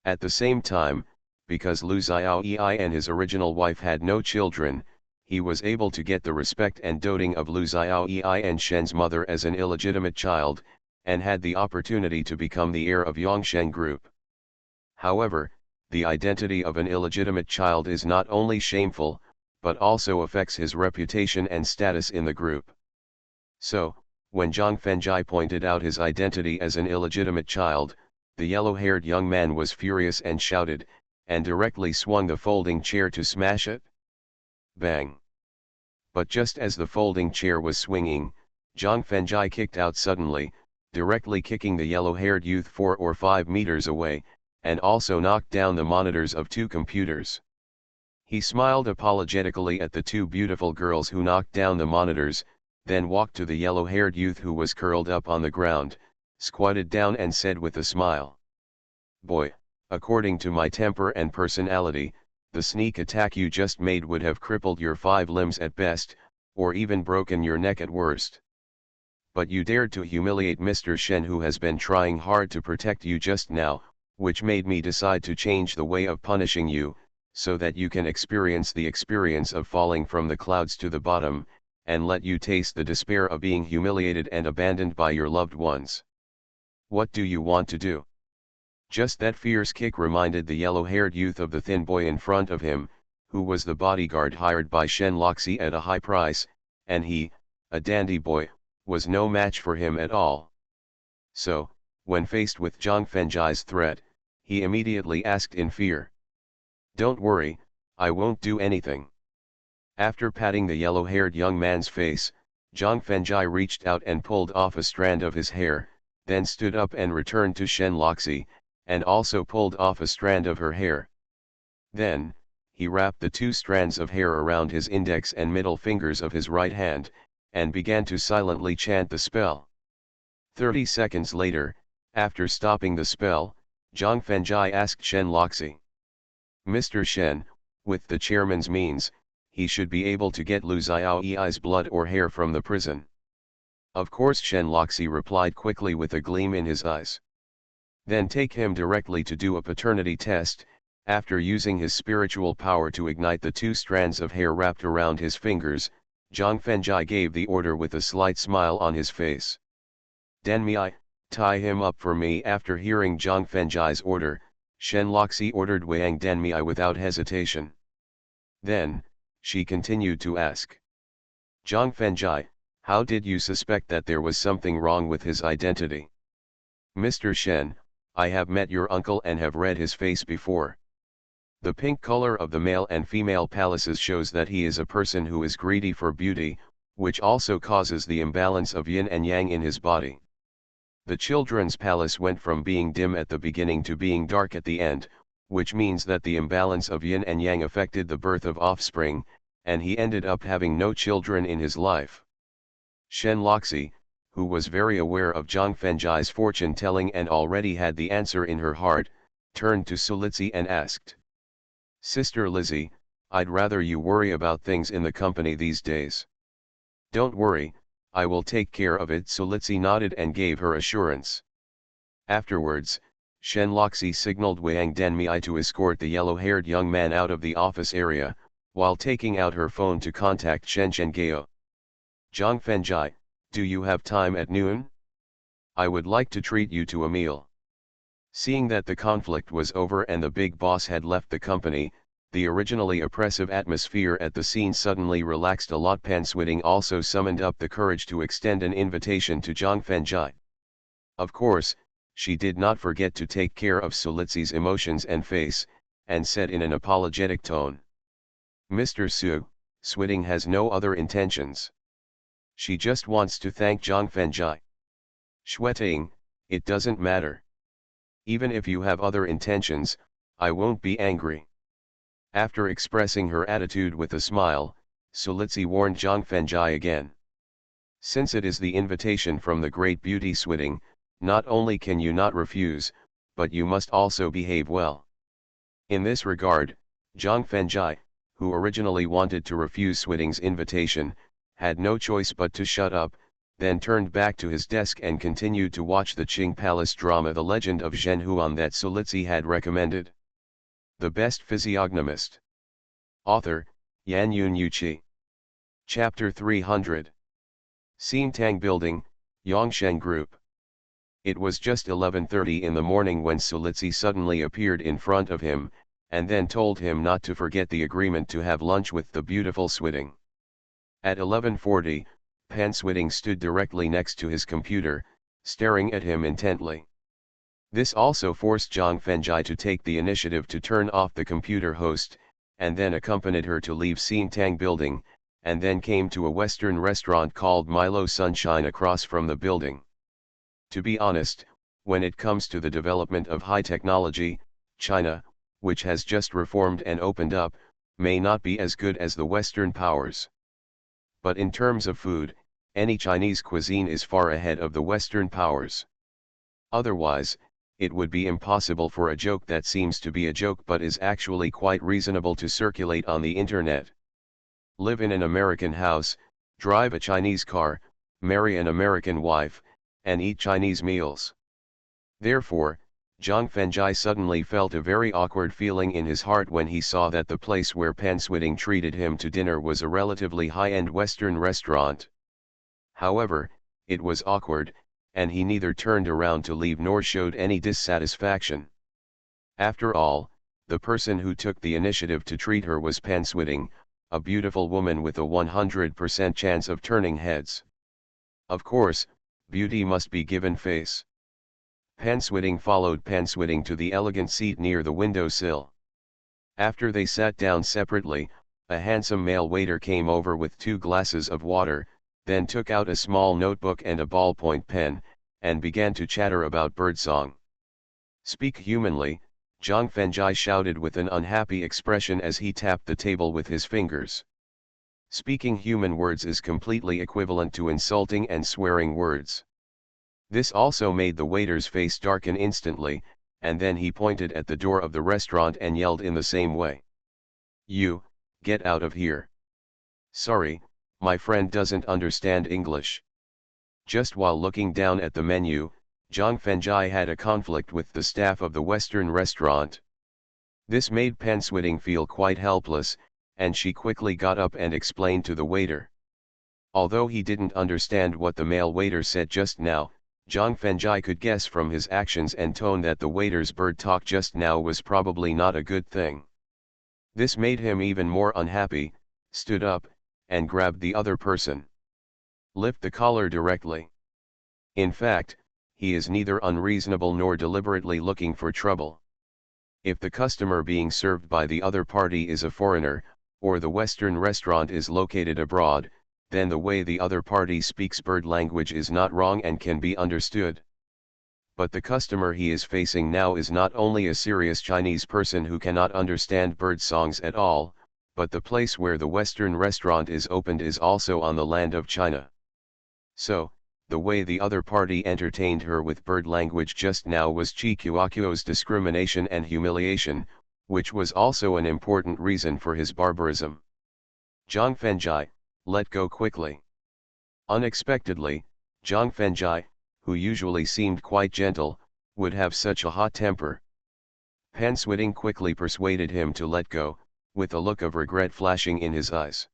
At the same time, because Lu Xiaoyi and his original wife had no children, he was able to get the respect and doting of Lu Xiaoyi and Shen's mother as an illegitimate child, and had the opportunity to become the heir of Yongsheng Group. However, the identity of an illegitimate child is not only shameful, but also affects his reputation and status in the group. So, when Zhang Fengjai pointed out his identity as an illegitimate child, the yellow-haired young man was furious and shouted, and directly swung the folding chair to smash it. Bang! But just as the folding chair was swinging, Zhang Fengjai kicked out suddenly, directly kicking the yellow-haired youth 4 or 5 meters away, and also knocked down the monitors of 2 computers. He smiled apologetically at the 2 beautiful girls who knocked down the monitors, then walked to the yellow-haired youth who was curled up on the ground, squatted down and said with a smile, "Boy, according to my temper and personality, the sneak attack you just made would have crippled your 5 limbs at best, or even broken your neck at worst. But you dared to humiliate Mr. Shen, who has been trying hard to protect you just now, which made me decide to change the way of punishing you, so that you can experience the experience of falling from the clouds to the bottom, and let you taste the despair of being humiliated and abandoned by your loved ones. What do you want to do?" Just that fierce kick reminded the yellow-haired youth of the thin boy in front of him, who was the bodyguard hired by Shen Loxi at a high price, and he, a dandy boy, was no match for him at all. So, when faced with Zhang Fengjai's threat, he immediately asked in fear, "Don't worry, I won't do anything." After patting the yellow-haired young man's face, Zhang Fengjai reached out and pulled off a strand of his hair, then stood up and returned to Shen Loxi, and also pulled off a strand of her hair. Then, he wrapped the 2 strands of hair around his index and middle fingers of his right hand, and began to silently chant the spell. 30 seconds later, after stopping the spell, Zhang Fengjai asked Shen Loxi, "Mr. Shen, with the chairman's means, he should be able to get Lu Xiaoyi's blood or hair from the prison." "Of course," Shen Loxi replied quickly with a gleam in his eyes. "Then take him directly to do a paternity test." After using his spiritual power to ignite the 2 strands of hair wrapped around his fingers, Zhang Fengjai gave the order with a slight smile on his face. "Denmei, tie him up for me." After hearing Zhang Fengjai's order, Shen Loxi ordered Wang Denmei without hesitation. Then, she continued to ask, "Zhang Fengjai, how did you suspect that there was something wrong with his identity?" "Mr. Shen, I have met your uncle and have read his face before. The pink color of the male and female palaces shows that he is a person who is greedy for beauty, which also causes the imbalance of yin and yang in his body. The children's palace went from being dim at the beginning to being dark at the end, which means that the imbalance of yin and yang affected the birth of offspring, and he ended up having no children in his life." Shen Loxi, who was very aware of Zhang Fengjai's fortune-telling and already had the answer in her heart, turned to Sulitzi and asked, "Sister Lizzie, I'd rather you worry about things in the company these days." "Don't worry, I will take care of it." Sulitzi nodded and gave her assurance. Afterwards, Shen Loxi signaled Wang Denmei to escort the yellow-haired young man out of the office area, while taking out her phone to contact Shen Zhenghao. "Zhang Fengjai, do you have time at noon? I would like to treat you to a meal." Seeing that the conflict was over and the big boss had left the company, the originally oppressive atmosphere at the scene suddenly relaxed a lot. Pan Switting also summoned up the courage to extend an invitation to Zhang Fengjai. Of course, she did not forget to take care of Sulitzi's emotions and face, and said in an apologetic tone, "Mr. Su, Switting has no other intentions. She just wants to thank Zhang Fengjai." "Shweting, it doesn't matter. Even if you have other intentions, I won't be angry." After expressing her attitude with a smile, Sulitzi warned Zhang Fengjai again. "Since it is the invitation from the great beauty Switting, not only can you not refuse, but you must also behave well." In this regard, Zhang Fengjai, who originally wanted to refuse Switting's invitation, had no choice but to shut up, then turned back to his desk and continued to watch the Qing Palace drama The Legend of Zhen Huan that Sulitzi had recommended. The Best Physiognomist. Author, Yan Yun Yuqi. Chapter 300. Xintang Building, Yongsheng Group. It was just 11:30 in the morning when Sulitzi suddenly appeared in front of him, and then told him not to forget the agreement to have lunch with the beautiful Switting. At 11:40, Pan Switting stood directly next to his computer, staring at him intently. This also forced Zhang Fengjai to take the initiative to turn off the computer host, and then accompanied her to leave Xintang Building, and then came to a Western restaurant called Milo Sunshine across from the building. To be honest, when it comes to the development of high technology, China, which has just reformed and opened up, may not be as good as the Western powers. But in terms of food, any Chinese cuisine is far ahead of the Western powers. Otherwise, it would be impossible for a joke that seems to be a joke but is actually quite reasonable to circulate on the internet. Live in an American house, drive a Chinese car, marry an American wife, and eat Chinese meals. Therefore, Zhang Fengjai suddenly felt a very awkward feeling in his heart when he saw that the place where Pan Switing treated him to dinner was a relatively high-end Western restaurant. However, it was awkward, and he neither turned around to leave nor showed any dissatisfaction. After all, the person who took the initiative to treat her was Pan Switing, a beautiful woman with a 100% chance of turning heads. Of course, beauty must be given face. Pan Switing followed Pan Switing to the elegant seat near the windowsill. After they sat down separately, a handsome male waiter came over with 2 glasses of water, then took out a small notebook and a ballpoint pen, and began to chatter about birdsong. "Speak humanly," Zhang Fengjai shouted with an unhappy expression as he tapped the table with his fingers. Speaking human words is completely equivalent to insulting and swearing words. This also made the waiter's face darken instantly, and then he pointed at the door of the restaurant and yelled in the same way. "You, get out of here. Sorry, my friend doesn't understand English." Just while looking down at the menu, Zhang Fengjai had a conflict with the staff of the Western restaurant. This made Pan Switing feel quite helpless, and she quickly got up and explained to the waiter. Although he didn't understand what the male waiter said just now, Zhang Fengjai could guess from his actions and tone that the waiter's bird talk just now was probably not a good thing. This made him even more unhappy, stood up, and grabbed the other person. "Lift the collar directly." In fact, he is neither unreasonable nor deliberately looking for trouble. If the customer being served by the other party is a foreigner, or the Western restaurant is located abroad, then the way the other party speaks bird language is not wrong and can be understood. But the customer he is facing now is not only a serious Chinese person who cannot understand bird songs at all, but the place where the Western restaurant is opened is also on the land of China. So, the way the other party entertained her with bird language just now was Chikuakuo's discrimination and humiliation, which was also an important reason for his barbarism. "Zhang Fengjai, let go quickly." Unexpectedly, Zhang Fengjai, who usually seemed quite gentle, would have such a hot temper. Pan Switing quickly persuaded him to let go, with a look of regret flashing in his eyes.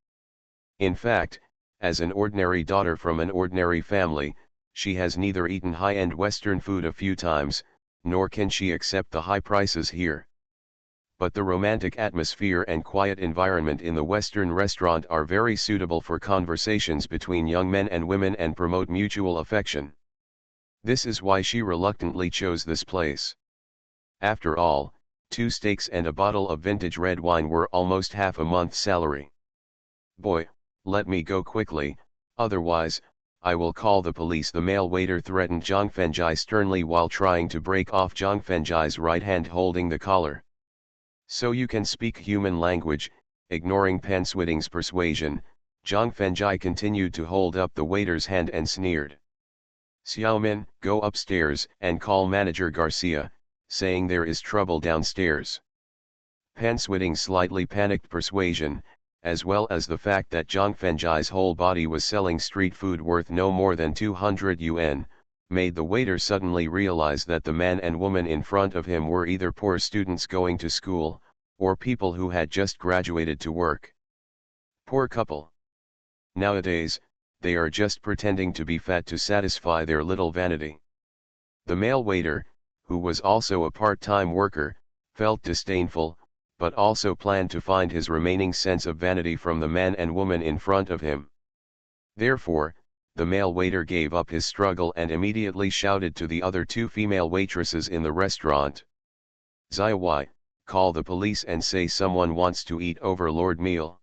In fact, as an ordinary daughter from an ordinary family, she has neither eaten high-end Western food a few times, nor can she accept the high prices here. But the romantic atmosphere and quiet environment in the Western restaurant are very suitable for conversations between young men and women and promote mutual affection. This is why she reluctantly chose this place. After all, 2 steaks and a bottle of vintage red wine were almost half a month's salary. "Boy, let me go quickly, otherwise, I will call the police," the male waiter threatened Zhang Fengjai sternly while trying to break off Zhang Fengjai's right hand holding the collar. "So you can speak human language." Ignoring Pan Switing's persuasion, Zhang Fengjai continued to hold up the waiter's hand and sneered. "Xiaomin, go upstairs and call manager Garcia, saying there is trouble downstairs." Pan Switing's slightly panicked persuasion, as well as the fact that Zhang Fengjai's whole body was selling street food worth no more than 200 yuan, made the waiter suddenly realize that the man and woman in front of him were either poor students going to school, or people who had just graduated to work. Poor couple. Nowadays, they are just pretending to be fat to satisfy their little vanity. The male waiter, who was also a part-time worker, felt disdainful, but also planned to find his remaining sense of vanity from the man and woman in front of him. Therefore, the male waiter gave up his struggle and immediately shouted to the other 2 female waitresses in the restaurant. "Ziawai, call the police and say someone wants to eat overlord meal."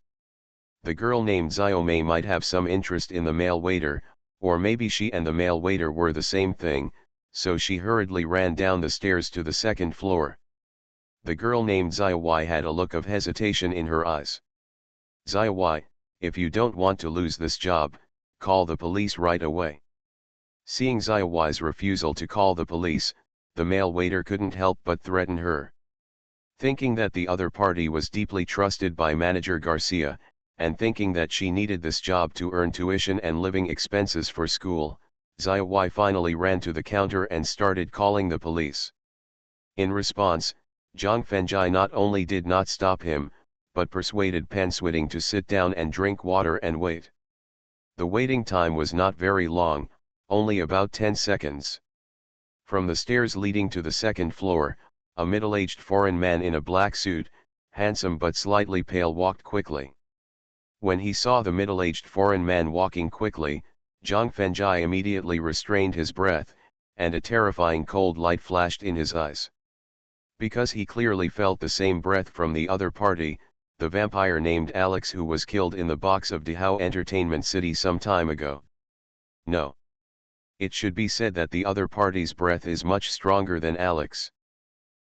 The girl named Xiaomei might have some interest in the male waiter, or maybe she and the male waiter were the same thing, so she hurriedly ran down the stairs to the second floor. The girl named Xiaowei had a look of hesitation in her eyes. Xiaowei, if you don't want to lose this job, call the police right away. Seeing Xiaowei's refusal to call the police, the male waiter couldn't help but threaten her. Thinking that the other party was deeply trusted by manager Garcia, and thinking that she needed this job to earn tuition and living expenses for school, Xiaowei finally ran to the counter and started calling the police. In response, Zhang Fengjai not only did not stop him, but persuaded Pan Switing to sit down and drink water and wait. The waiting time was not very long, only about 10 seconds. From the stairs leading to the second floor, a middle-aged foreign man in a black suit, handsome but slightly pale, walked quickly. When he saw the middle-aged foreign man walking quickly, Zhang Fengjai immediately restrained his breath, and a terrifying cold light flashed in his eyes. Because he clearly felt the same breath from the other party, the vampire named Alex, who was killed in the box of Dihao Entertainment City some time ago. No. It should be said that the other party's breath is much stronger than Alex.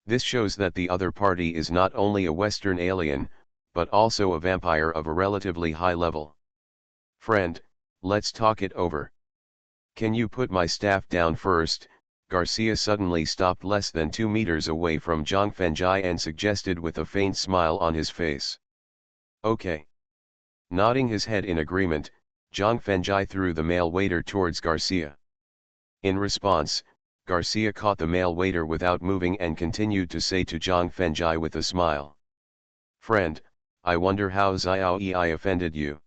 This shows that the other party is not only a Western alien, but also a vampire of a relatively high level. Friend, let's talk it over. Can you put my staff down first? Garcia suddenly stopped less than 2 meters away from Zhang Fengjai and suggested with a faint smile on his face. Okay. Nodding his head in agreement, Zhang Fengjai threw the male waiter towards Garcia. In response, Garcia caught the male waiter without moving and continued to say to Zhang Fengjai with a smile. Friend, I wonder how Xiao Yi offended you.